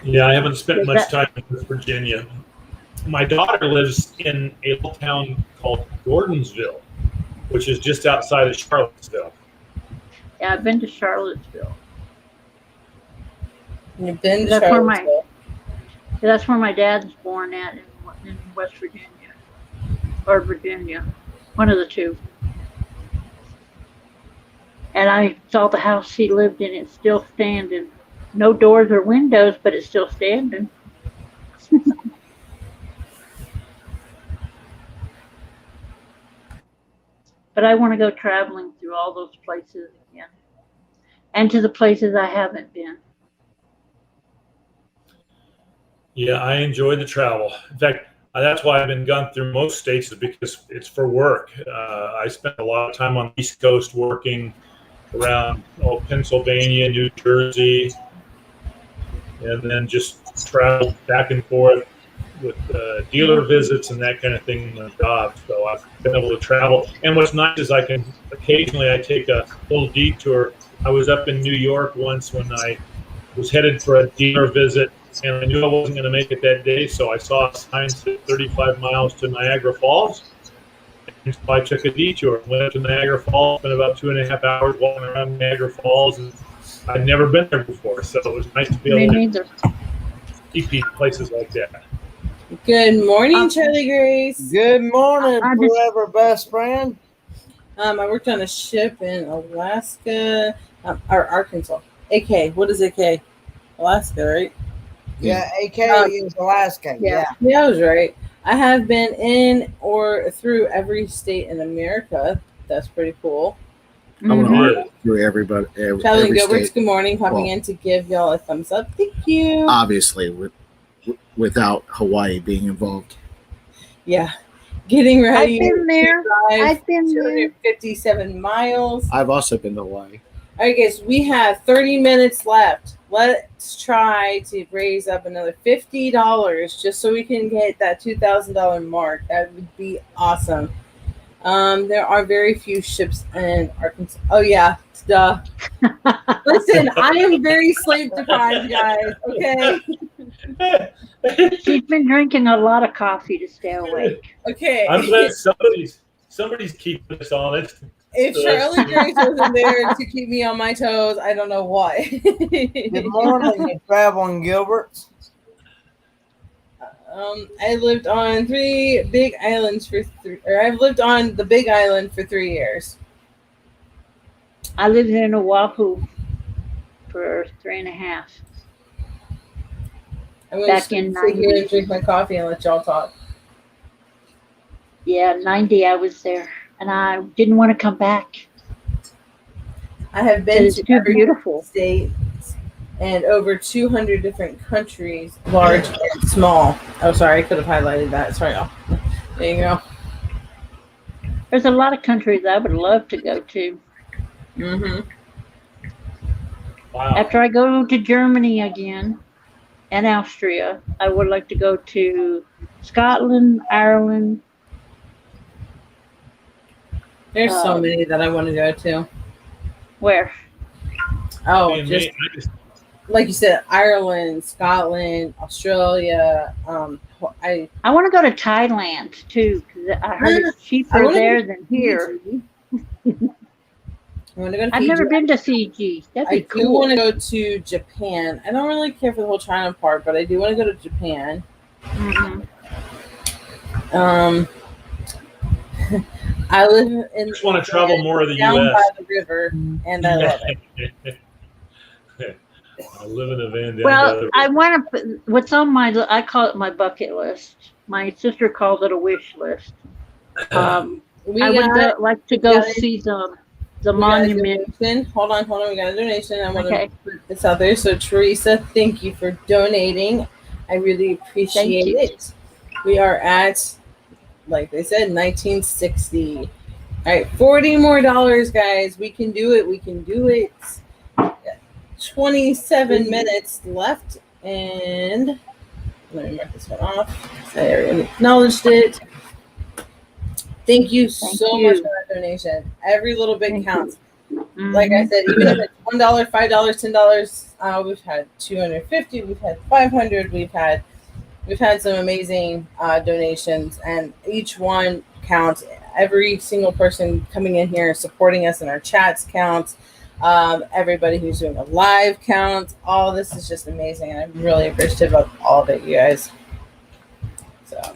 Yeah, I haven't spent much time in West Virginia. My daughter lives in a little town called Gordonsville, which is just outside of Charlottesville. Yeah, I've been to Charlottesville. You've been to That's Charlottesville. That's where my dad's born at in West Virginia. Or Virginia, one of the two. And I saw the house he lived in. It's still standing. No doors or windows, but it's still standing. But I want to go traveling through all those places again. And to the places I haven't been. Yeah, I enjoy the travel. In fact, that's why I've been gone through most states, is because it's for work. I spent a lot of time on the East Coast working around Pennsylvania, New Jersey, and then just traveled back and forth with dealer visits and that kind of thing in the job. So I've been able to travel. And what's nice is I take a little detour. I was up in New York once when I was headed for a dealer visit, and I knew I wasn't going to make it that day, so I saw a sign said 35 miles to Niagara Falls. And so I took a detour, went up to Niagara Falls, spent about 2.5 hours walking around Niagara Falls, and I'd never been there before, so it was nice to be able to see places like that. Good morning, Charlie Grace. Good morning, forever best friend. I worked on a ship in Alaska, or Arkansas. AK, what is AK? Alaska, right? Yeah, AK is Alaska. Yeah, I was right. I have been in or through every state in America. That's pretty cool. I want to through everybody. Charlie Gilbert's good morning, popping in to give y'all a thumbs up. Thank you. Obviously, without Hawaii being involved. Yeah. Getting ready. I've been there. I've been 257 miles. I've also been to Hawaii. All right, guys, we have 30 minutes left. Let's try to raise up another $50 just so we can get that $2,000 mark. That would be awesome. There are very few ships in Arkansas. Oh, yeah, duh. Listen, I am very sleep deprived, guys, okay? She's been drinking a lot of coffee to stay awake. Okay. I'm glad somebody's keeping us honest. If Charlie Grace wasn't there to keep me on my toes, I don't know what. Good morning, you traveling Gilberts. I lived on I've lived on the Big Island for 3 years. I lived in Oahu for 3.5. I'm going to sit here and drink my coffee and let y'all talk. Yeah, 90 I was there. And I didn't want to come back. I have been to every beautiful state and over 200 different countries, large and small. Oh, sorry, I could have highlighted that. Sorry, y'all. There you go. There's a lot of countries I would love to go to. Mm-hmm. Wow. After I go to Germany again and Austria, I would like to go to Scotland, Ireland. There's so many that I want to go to. Where? Oh, just like you said, Ireland, Scotland, Australia. I want to go to Thailand too because I heard it's cheaper there than here. I want to go to Fiji. I've never been to Fiji. That'd be cool. I do want to go to Japan. I don't really care for the whole China part, but I do want to go to Japan. Mm-hmm. I live in. I just want to travel more of the down U.S. by the river, and I love it. I live in a van down by the Well, river. I want to. What's on my? I call it my bucket list. My sister calls it a wish list. I would like to go see the monument. Hold on. We got a donation. I want to put this out there. So, Teresa, thank you for donating. I really appreciate it. We are at, like they said, 1960. All right, $40 more, guys. We can do it. We can do it. 27 minutes left, and let me mark this one off. I already acknowledged it. Thank you so much for that donation. Every little bit counts. Mm-hmm. Like I said, even if it's $1, $5, $10, we've had 250, we've had 500, we've had some amazing donations, and each one counts. Every single person coming in here supporting us in our chats counts. Everybody who's doing a live counts. All this is just amazing, and I'm really appreciative of all of it, you guys. So.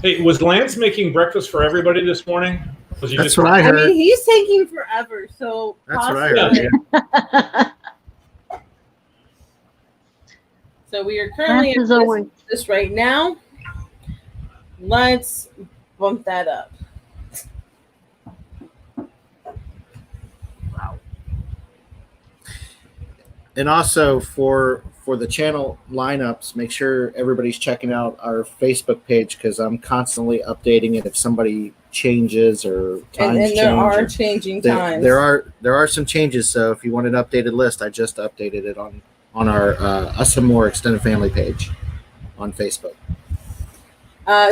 Hey, was Lance making breakfast for everybody this morning? That's what I heard. I mean, he's taking forever, so that's what I heard. Yeah. So we are currently at this right now. Let's bump that up. Wow. And also for the channel lineups, make sure everybody's checking out our Facebook page because I'm constantly updating it if somebody changes or times and there are changing times. There are some changes. So if you want an updated list, I just updated it on our Us and More Extended Family page on Facebook.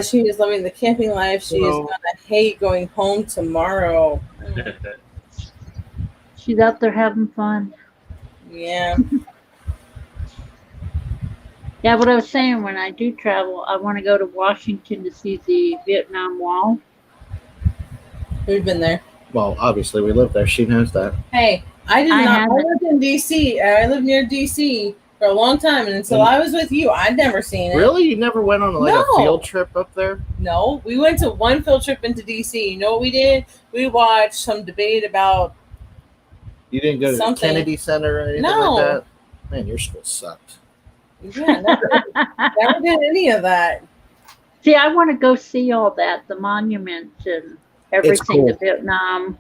She is loving the camping life. She is gonna hate going home tomorrow. She's out there having fun. Yeah. Yeah, what I was saying, when I do travel, I want to go to Washington to see the Vietnam Wall. We've been there. Well, obviously we live there. She knows that. Hey, I lived in D.C. I lived near D.C. for a long time, and until I was with you, I'd never seen it. Really? You never went on a field trip up there? No, we went to one field trip into D.C. You know what we did? We watched some debate about. You didn't go to the Kennedy Center or anything like that? Man, your school sucked. Yeah, never did any of that. See, I want to go see all that, the monuments and everything to Vietnam.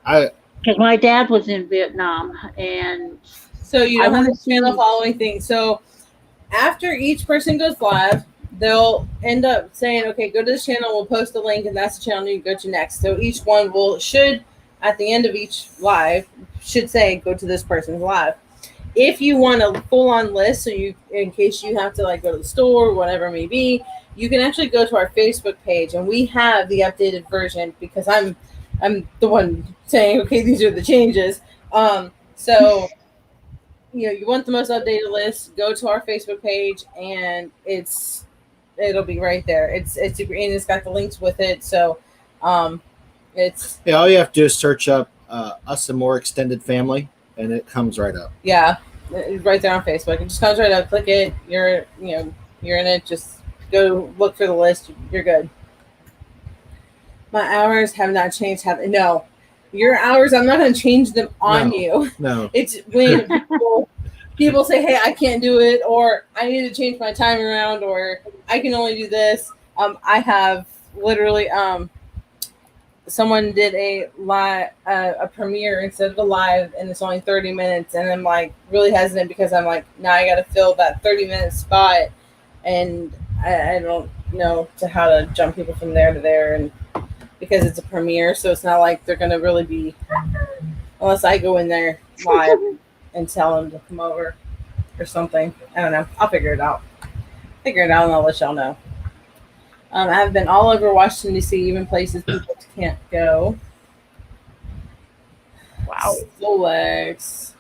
Because my dad was in Vietnam, and so you don't understand the following thing. So after each person goes live, they'll end up saying, "Okay, go to this channel. We'll post a link, and that's the channel you go to next." So each one should at the end of each live should say, "Go to this person's live." If you want a full-on list, so you, in case you have to like go to the store or whatever it may be, you can actually go to our Facebook page, and we have the updated version because I'm the one saying, okay, these are the changes. So you want the most updated list, go to our Facebook page, and it'll be right there. It's got the links with it. So all you have to do is search up Us and More Extended Family, and it comes right up. Yeah, it's right there on Facebook. It just comes right up. Click it. You're in it. Just go look for the list. You're good. My hours have not changed. No, your hours, I'm not going to change them on you. No. It's when people say, hey, I can't do it, or I need to change my time around, or I can only do this. I have literally someone did a premiere instead of a live, and it's only 30 minutes, and I'm like really hesitant because I'm like, now I got to fill that 30-minute spot, and I don't know how to jump people from there to there, and because it's a premiere, so it's not like they're going to really be, unless I go in there live and tell them to come over or something. I don't know. I'll figure it out. And I'll let y'all know. I've been all over Washington, D.C., even places people can't go. Wow. Solex.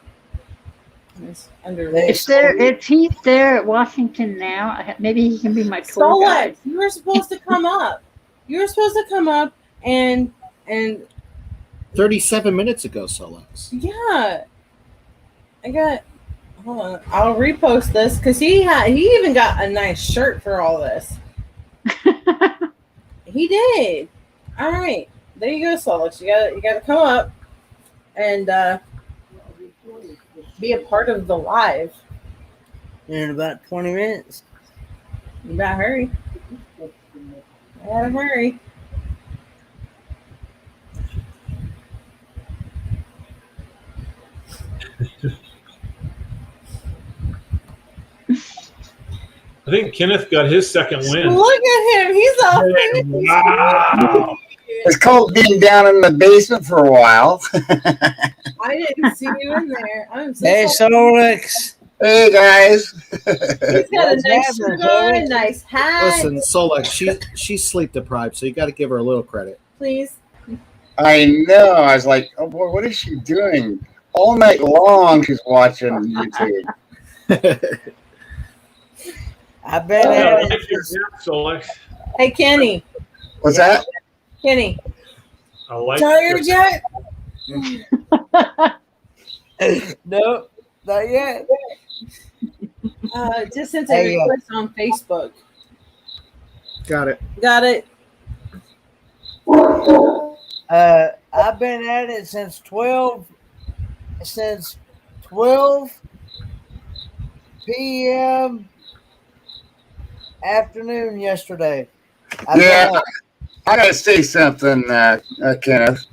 If he's there at Washington now, maybe he can be my tour guide. Solex, you were supposed to come up. You were supposed to come up and 37 minutes ago, Solex. yeah. Hold on. I'll repost this because he even got a nice shirt for all this. He did. All right. There you go, Solex. You gotta come up and be a part of the live. In about 20 minutes. You better hurry. I gotta hurry. I think Kenneth got his second win. Look at him. He's all finished. Wow. It's called being down in the basement for a while. I didn't see you in there. I'm so Hey, sorry. Solex. Hey, guys. He's got a nice shirt on, a nice hat. Listen, Solex, she's sleep deprived, so you got to give her a little credit. Please. I know. I was like, oh, boy, what is she doing? All night long, she's watching YouTube. I've been I at like your it. hat, Solex. Hey, Kenny. What's that? Kenny. I like Tired your- yet? No, not yet. Just sent a Hey, request on Facebook. Got it. Got it. I've been at it since 12 p.m. afternoon yesterday. Yeah, I gotta say something, Kenneth.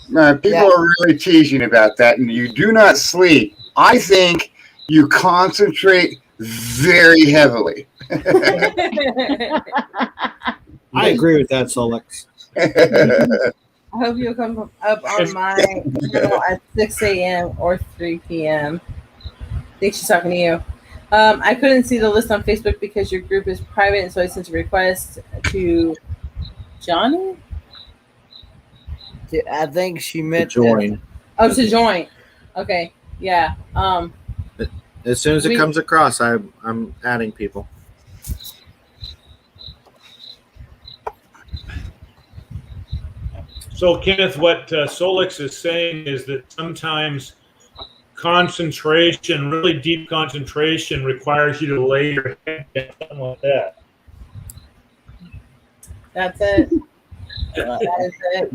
People are really teasing about that, and you do not sleep. I think you concentrate very heavily. I agree with that, Solex. I hope you'll come up on my channel at 6 a.m. or 3 p.m. I think she's talking to you. I couldn't see the list on Facebook because your group is private, and so I sent a request to Johnny. I think she meant Join. Oh, to join. Okay, yeah. As soon as it comes across, I'm adding people. So, Kenneth, what Solex is saying is that sometimes concentration, really deep concentration, requires you to lay your head down, something like that. That's it. That is it.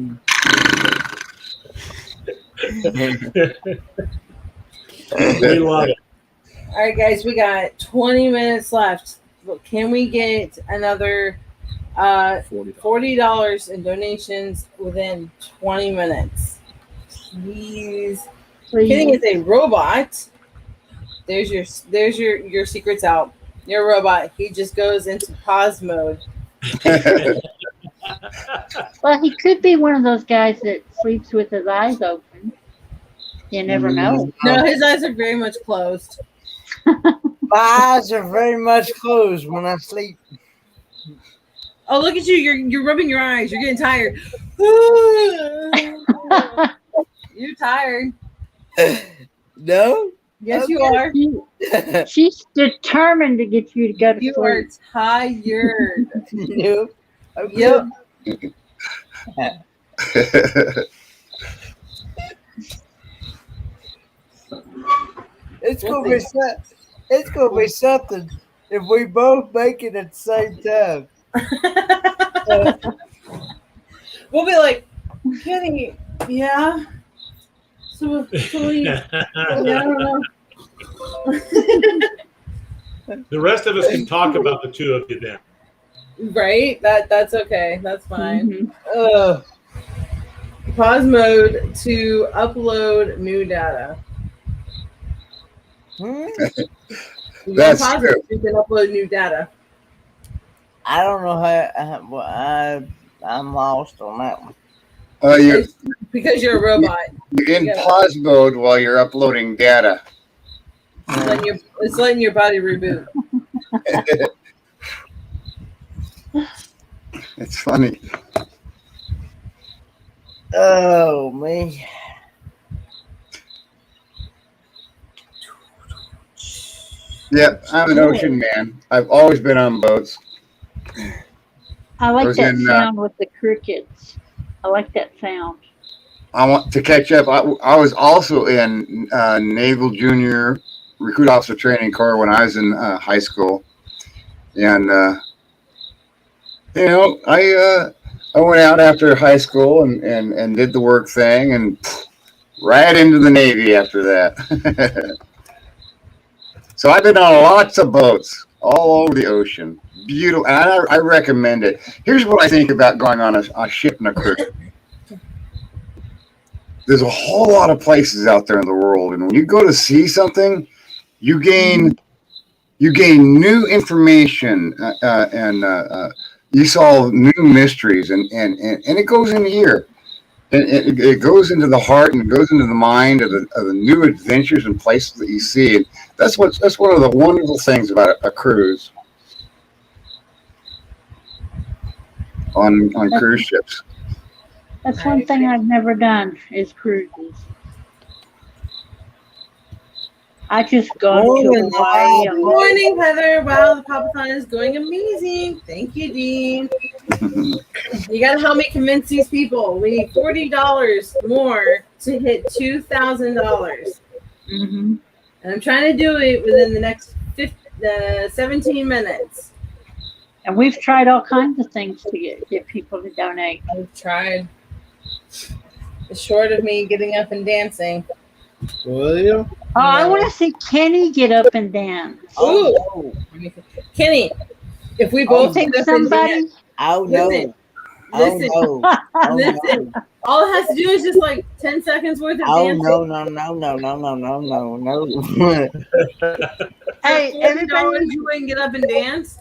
We love it. All right, guys, we got 20 minutes left. Look, can we get another $40 in donations within 20 minutes? Please. Kenny is a robot. There's your secrets out. You're a robot. He just goes into pause mode. Well, he could be one of those guys that sleeps with his eyes open. You never know. No, his eyes are very much closed. my eyes are very much closed when I sleep. Oh, look at you. You're rubbing your eyes. You're getting tired. You're tired. No? Yes, you are. She's determined to get you to go to You sleep. are tired. Nope. Okay. Yep. It's gonna be something if we both make it at the same time. We'll be like, Kenny, yeah. So we, I don't know. The rest of us can talk about the two of you then. Right? That's okay. That's fine. Mhm. Pause mode to upload new data. Hmm? You That's can pause true. it, you can upload new data. I don't know how. I'm lost on that one. You're Because you're a robot. in Yeah. pause mode while you're uploading data. It's letting your body reboot. It's funny. Oh, me. Yeah, I'm an ocean man. I've always been on boats. I like was that in, sound with the crickets. I like that sound. I want to catch up. I was also in Naval Junior Recruit Officer Training Corps when I was in high school, and I went out after high school and did the work thing, and right into the Navy after that. So I've been on lots of boats all over the ocean. Beautiful, and I recommend it. Here's what I think about going on a ship and a cruise. There's a whole lot of places out there in the world, and when you go to see something, you gain new information, and you solve new mysteries, and it goes into here, and it goes into the heart, and it goes into the mind of the new adventures and places that you see. And that's one of the wonderful things about a cruise on cruise ships. That's one thing I've never done is cruises. I just go to Hawaii. Good morning, Heather. Wow, the Papathon is going amazing. Thank you, Dean. You got to help me convince these people. We need $40 more to hit $2,000. Mm-hmm. And I'm trying to do it within the next 17 minutes. And we've tried all kinds of things to get people to donate. I've tried. It's short of me getting up and dancing. Will you? Oh, I want to see Kenny get up and dance. Ooh. Kenny, if we both take get up and somebody. dance. Oh, no. Listen. Oh, no. Oh, Listen. no. All it has to do is just like 10 seconds worth of Oh, dancing. no. Hey, $40 everybody, you wouldn't get up and dance?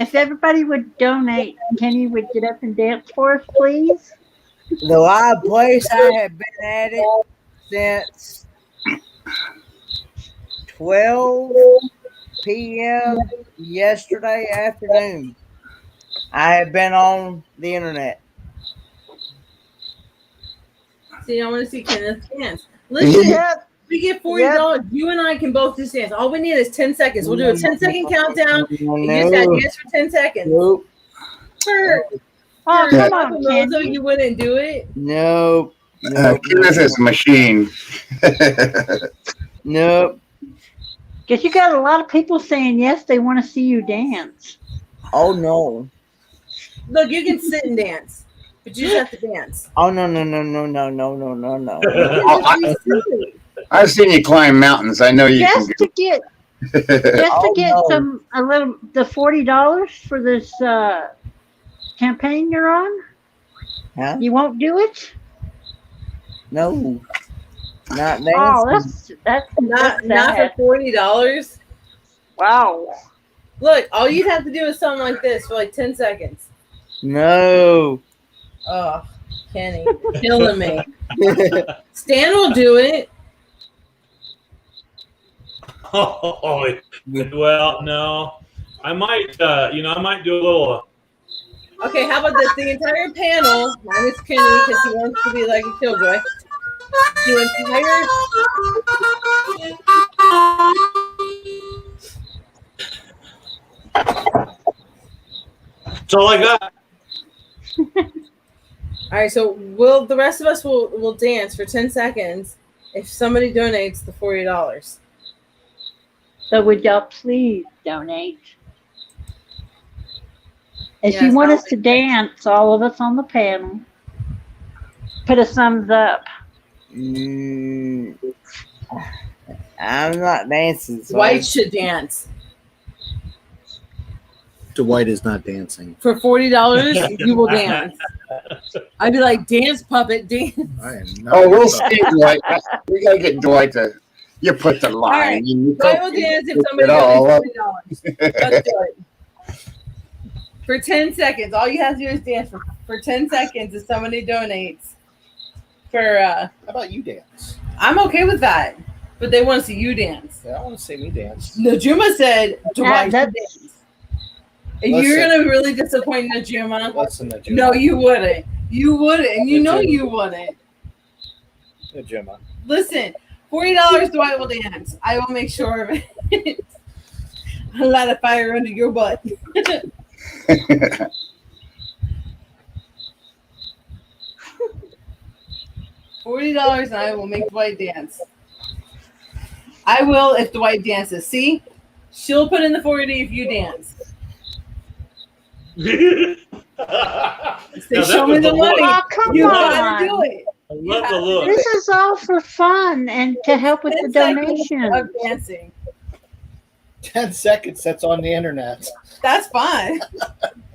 if everybody would donate, Kenny would get up and dance for us, please. The live place, I have been at it since 12 p.m. yesterday afternoon. I have been on the internet. See, I want to see Kenneth dance. Listen, we get $40. You and I can both just dance. All we need is 10 seconds. We'll do a 10-second countdown. You just got to dance for 10 seconds. Nope. Oh, come on, So Kenny. you wouldn't do it? Nope. Kenneth is a machine. Nope. Because you got a lot of people saying yes, they want to see you dance. Oh, no. Look, you can sit and dance, but you just have to dance. Oh, no. I've seen you climb mountains. I know you Just to get no. the $40 for this campaign you're on. Huh? You won't do it? No. Not dancing. Oh, that's Not sad. for $40. Wow. Look, all you'd have to do is something like this for like 10 seconds. No. Oh, Kenny, killing me. Stan will do it. Oh, well, no. I might, I might do a little. Okay, how about this? The entire panel, minus Kenny, because he wants to be like a killjoy. The entire. That's all I got. All right, so the rest of us will dance for 10 seconds if somebody donates the $40. So would y'all please donate? If Yes, you want I'll us to dance, all of us on the panel, put a thumbs up. I'm not dancing. So Dwight should dance. Dwight is not dancing. For $40, you will dance. I'd be like, dance, puppet, dance. I am not. Oh, we'll see, Dwight. We gotta get Dwight to. You put the line. right. You Dwight will dance if somebody donates $40. Let's do it. For 10 seconds. All you have to do is dance for 10 seconds if somebody donates. How about you dance? I'm okay with that. But they want to see you dance. Yeah, I want to see me dance. No, Juma said Dwight should dance. You're gonna really disappoint Najima. Listen, Najima. No, you wouldn't. You wouldn't, and you know you wouldn't. Najima. Listen, $40 Dwight will dance. I will make sure of it. I'll light a fire under your butt. $40 and I will make Dwight dance. I will if Dwight dances. See? She'll put in the 40 if you dance. Say, show me the money. Oh, come You on. gotta do it. I love the look. This is all for fun and to help with the 10 seconds donation. of dancing. 10 seconds. That's on the internet. That's fine.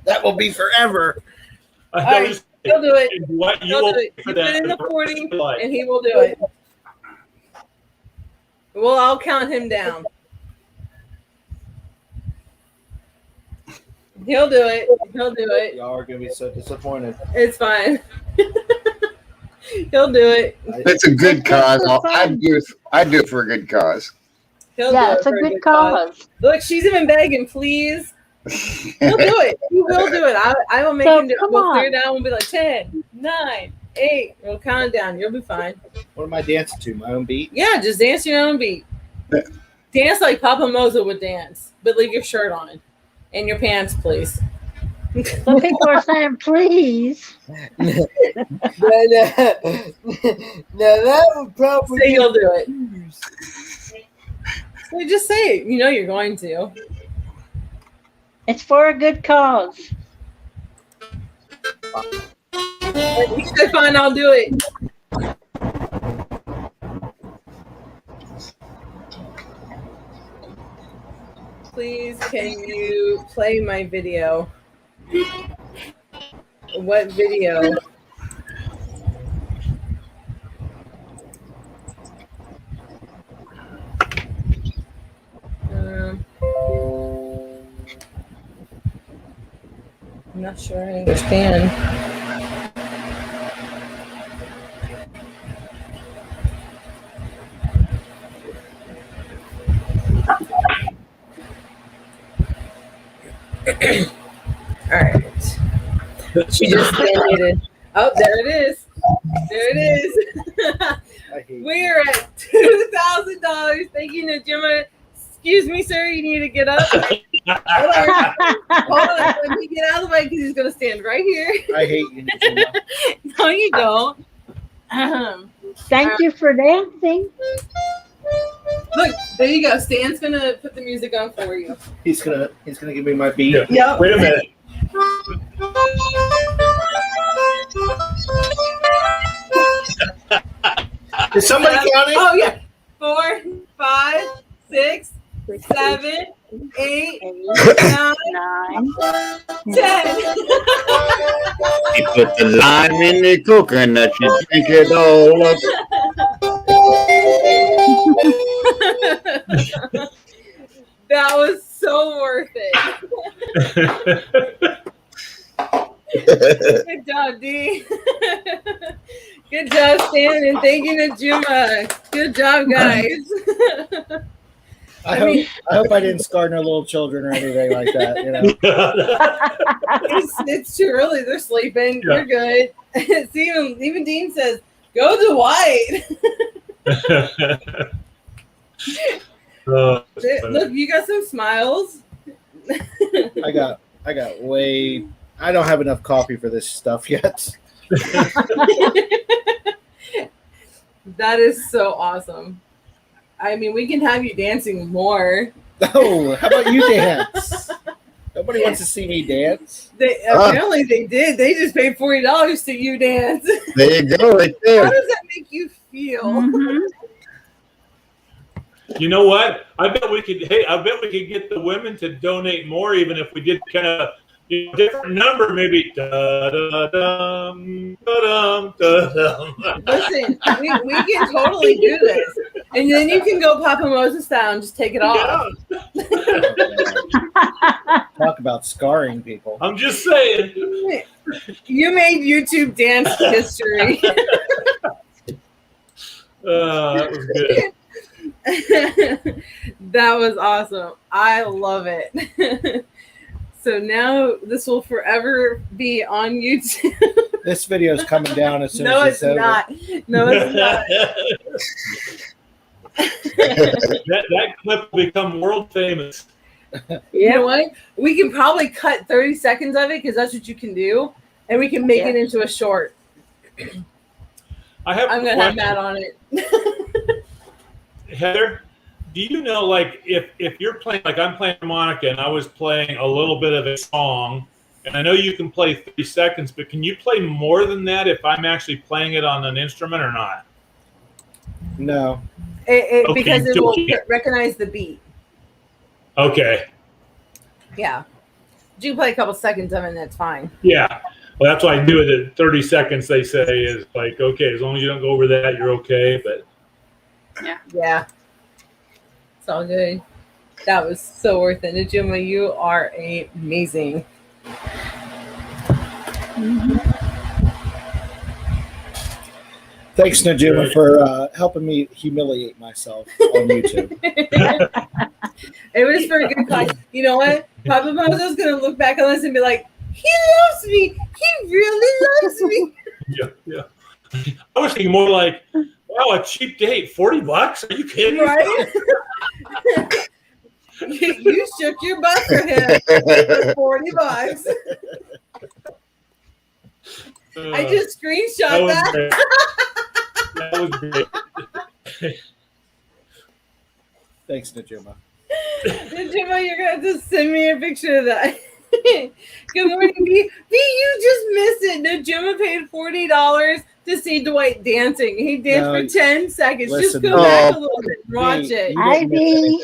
That will be forever. I All right, noticed he'll do it. what you He'll will do it. for You put that. in the 40 and he will do it. Well, I'll count him down. He'll do it. He'll do it. Y'all are going to be so disappointed. It's fine. He'll do it. It's a good cause. I'd do it for a good cause. He'll Yeah, do it it's a for good cause. Look, she's even begging, please. He'll do it. He will do it. I will make So, him do it. come We'll on. clear down. We'll be like 10, 9, 8. We'll count it down. You'll be fine. What am I dancing to? My own beat? Yeah, just dance your own beat. Dance like Papamozo would dance, but leave your shirt on and your pants, please. Some people are saying, please. No, that would probably Say you'll do it. So just say it. You know you're going to. It's for a good cause. You said fine, I'll do it. Please, can you play my video? What video? I'm not sure I understand. All right. She just muted. Oh, there it is. There it is. We're at $2,000. Thank you, Najima. Excuse me, sir. You need to get up. Hold on. Let me get out of the way because he's going to stand right here. I hate you, Najima. No, you don't. Thank you for dancing. Look, there you go. Stan's going to put the music on for you. He's gonna give me my beat. Yeah. Yep. Wait a minute. Is somebody counting? Oh, yeah. 4, 5, 6, 7, 8, 9, 10. You put the lime in the coconut, you drink it all up. That was so worth it. Good job, D. Good job, Stan, and thank you, Najima. Good job, guys. I hope I didn't scar no little children or anything like that. You know. It's too early. They're sleeping. Yeah. You're good. See, even Dean says, "Go to White." Look, you got some smiles. I got way. I don't have enough coffee for this stuff yet. That is so awesome. I mean, we can have you dancing more. Oh, how about you dance? Nobody wants to see me dance. Apparently they did. They just paid $40 to you dance. There you go, right How there. does that make you feel? Mhm. You know what? I bet we could get the women to donate more, even if we did kind of different number, maybe. Da-da-dum, da-dum, da-dum. Listen, we can totally do this. And then you can go Papamozo style and just take it off. Talk about scarring people. I'm just saying. You made YouTube dance history. That was good. That was awesome. I love it. So now this will forever be on YouTube. This video is coming down as soon No, as it's it's over. not. No, it's not. that clip will become world famous. You know what? We can probably cut 30 seconds of it because that's what you can do, and we can make it into a short. I'm gonna have Matt on it. Heather, do you know, like, if you're playing, like I'm playing harmonica and I was playing a little bit of a song, and I know you can play 30 seconds, but can you play more than that if I'm actually playing it on an instrument or not? No. Okay, Because it will recognize the beat. Okay. Yeah. You can play a couple seconds of it, and that's fine. Yeah. Well, that's why I do it at 30 seconds, they say, is like, okay, as long as you don't go over that, you're okay. But yeah. It's all good. That was so worth it. Najuma, you are amazing. Thanks, Najuma, for helping me humiliate myself on YouTube. It was for a good cause. You know what? Papamozo's going to look back on this and be like, he loves me. He really loves me. yeah. I was thinking more like, wow, a cheap date, $40? Are you kidding? Right? You shook your butt for him for $40. I just screenshot that. That was great. Thanks, Najuma. Najuma, you're going to have to send me a picture of that. Good morning, B. You just missed it. Najuma paid $40 to see Dwight dancing. He danced for 10 seconds. Listen, just go back a little bit and watch it. Hi, B.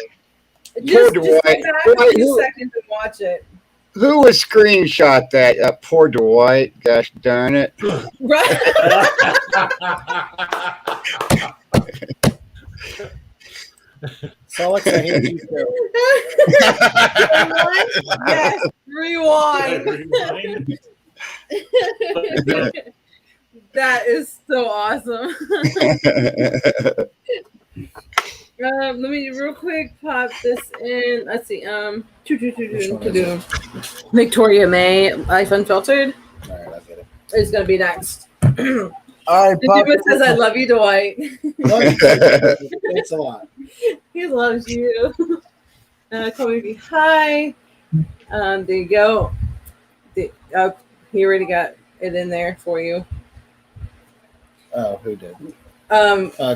Just go back a few seconds and watch it. Who would screenshot that? Poor Dwight. Gosh darn it. Right? So Alex, I hate you too. Yes, rewind. That is so awesome. Let me real quick pop this in. Let's see. Victoria May, Life Unfiltered. All right, I get it. Is gonna be next. All right, Najuma says, "I love you, Dwight." Thanks a lot. He loves you. Kobe, hi. There you go. He already got it in there for you. Oh, who did?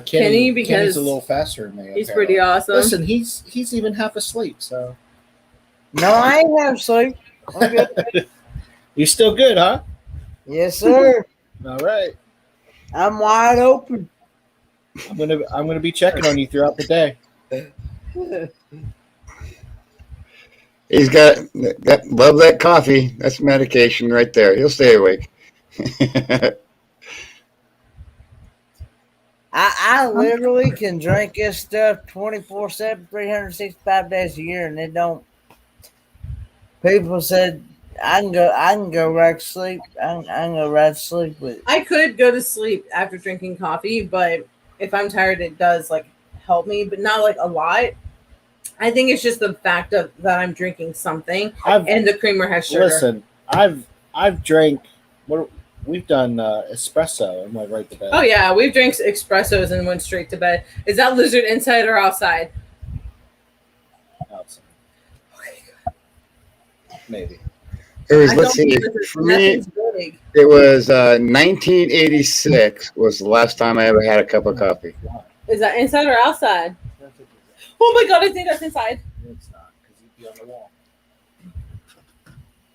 Kenny, because Kenny's a little faster than me. he's apparently. pretty awesome. Listen, he's even half asleep. So No, I ain't have sleep. I'm good. you still good, huh? Yes, sir. All right. I'm wide open. I'm gonna be checking on you throughout the day. He's got love that coffee. That's medication right there. He'll stay awake. I literally can drink this stuff 24/7, 365 days a year, and it don't. People said I can go right to sleep. I can go right to sleep with it. I could go to sleep after drinking coffee, but if I'm tired, it does like help me, but not like a lot. I think it's just the fact that I'm drinking something, and the creamer has sugar. Listen, I've drank. We've done espresso and went right to bed. Oh yeah, we've drank espressos and went straight to bed. Is that lizard inside or outside? Outside. Maybe. It was, let's see, for me, it was 1986 was the last time I ever had a cup of coffee. Is that inside or outside? Oh my god, I think that's inside. It's not, because you'd be on the wall.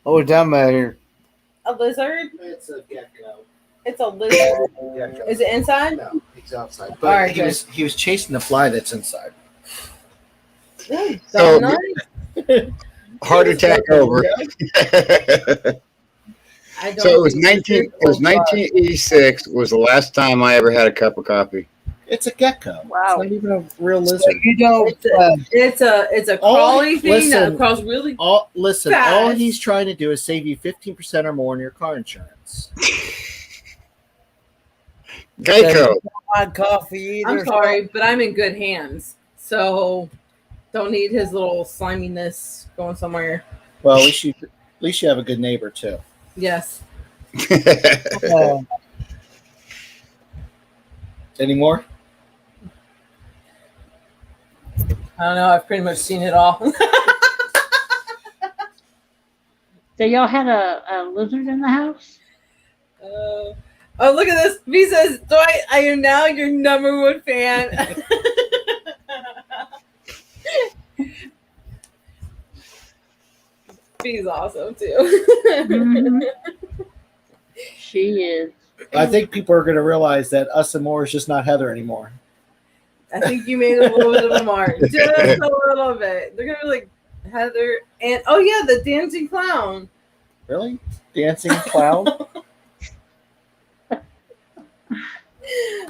What we talking about here? A lizard? It's a gecko. It's a lizard. Is it inside? No, he's outside. All But right, he was chasing the fly that's inside. Ooh, So- nice. Heart attack over. I don't So it was think 1986 was the last time I ever had a cup of coffee. It's a gecko. Wow. It's not even a real lizard. So you don't. It's a crawly thing that listen, crawls really. All fast. he's trying to do is save you 15% or more on your car insurance. Geico. Want coffee either? I'm sorry, but I'm in good hands, so don't need his little sliminess going somewhere. Well, at least least you have a good neighbor too. Yes. Any more? I don't know. I've pretty much seen it all. So y'all had a lizard in the house? Oh, look at this. V says, Dwight, I am now your number one fan. V's awesome too. Mhm. She is. I think people are going to realize that Us and More is just not Heather anymore. I think you made a little bit of a mark. Just a little bit. They're going to be like Heather and, oh yeah, the dancing clown. Really? Dancing clown?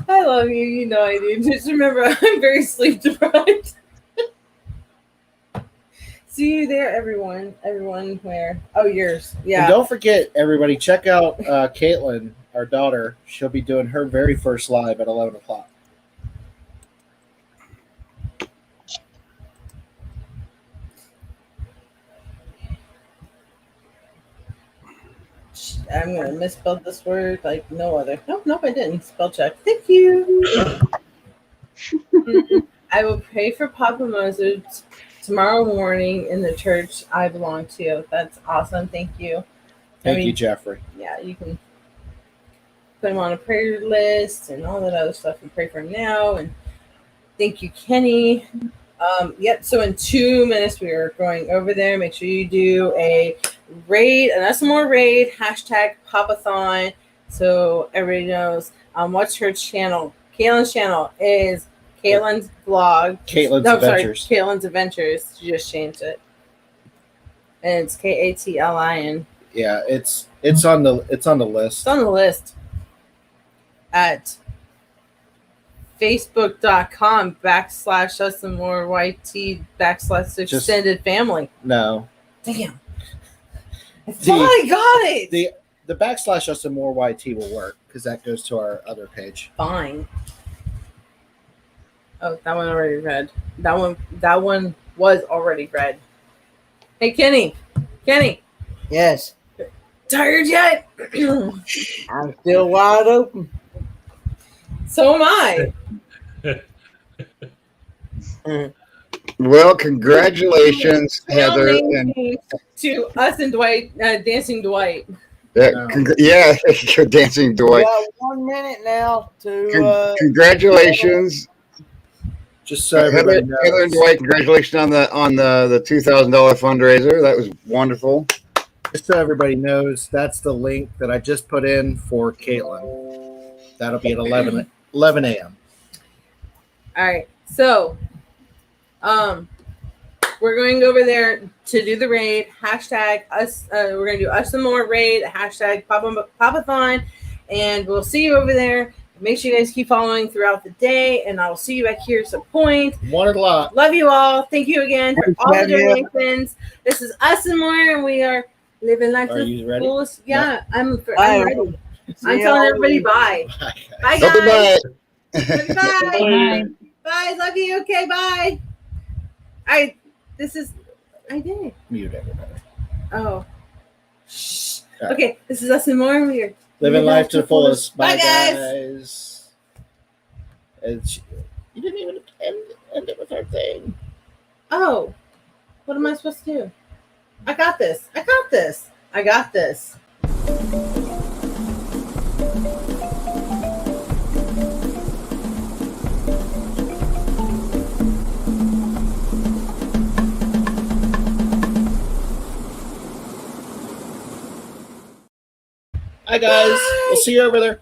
I love you. You know I do. Just remember, I'm very sleep deprived. See you there, everyone. Everyone where? Oh, yours. Yeah. And don't forget, everybody, check out Katlin, our daughter. She'll be doing her very first live at 11 o'clock. I'm going to misspell this word like no other. Nope, I didn't. Spell check. Thank you. I will pray for Papamozo tomorrow morning in the church I belong to. That's awesome. Thank you. Thank you, Jeffrey. Yeah, you can put him on a prayer list and all that other stuff and pray for him now. And thank you, Kenny. Yep, so in 2 minutes we are going over there. Make sure you do a raid, an UsandMore raid, hashtag Papathon, so everybody knows. What's her channel? Katlin's channel is Katlin's vlog. Katlin's Adventures. Sorry, Katlin's Adventures. She just changed it. And it's Katlin. Yeah, it's on the list. It's on the list at facebook.com/UsandMoreYT /extended family. No. Damn. I thought I got it. The /UsandMoreYT will work because that goes to our other page. Fine. Oh, that one already read. That one was already read. Hey, Kenny. Yes. Tired yet? I'm still wide open. So am I. Well, congratulations, Heather. And To us and Dwight, Dancing Dwight. yeah, Dancing Dwight. We got 1 minute now to. Congratulations. Just so everybody knows. Heather and Dwight, congratulations on the $2,000 fundraiser. That was wonderful. Just so everybody knows, that's the link that I just put in for Katlin. That'll be at 11 a.m. All right. So, we're going over there to do the raid. Hashtag us. We're going to do Us and More raid. Hashtag Papathon. And we'll see you over there. Make sure you guys keep following throughout the day. And I will see you back here at some point. Wanted a lot. Love you all. Thank you again for all the donations. This is Us and More, and we are living life Are you ready? fullest. Yeah, I'm Bye. ready. I'm telling everybody bye. Bye, Okay, guys. bye. Bye. Bye. Bye. Love you. Okay, bye. I did. Mute everybody. Oh. Shh. All right. Okay, this is Us and More. We're Living life to the fullest. Bye, guys. guys. You didn't even end it with our thing. Oh. What am I supposed to do? I got this. Hi, guys. We'll see you over there.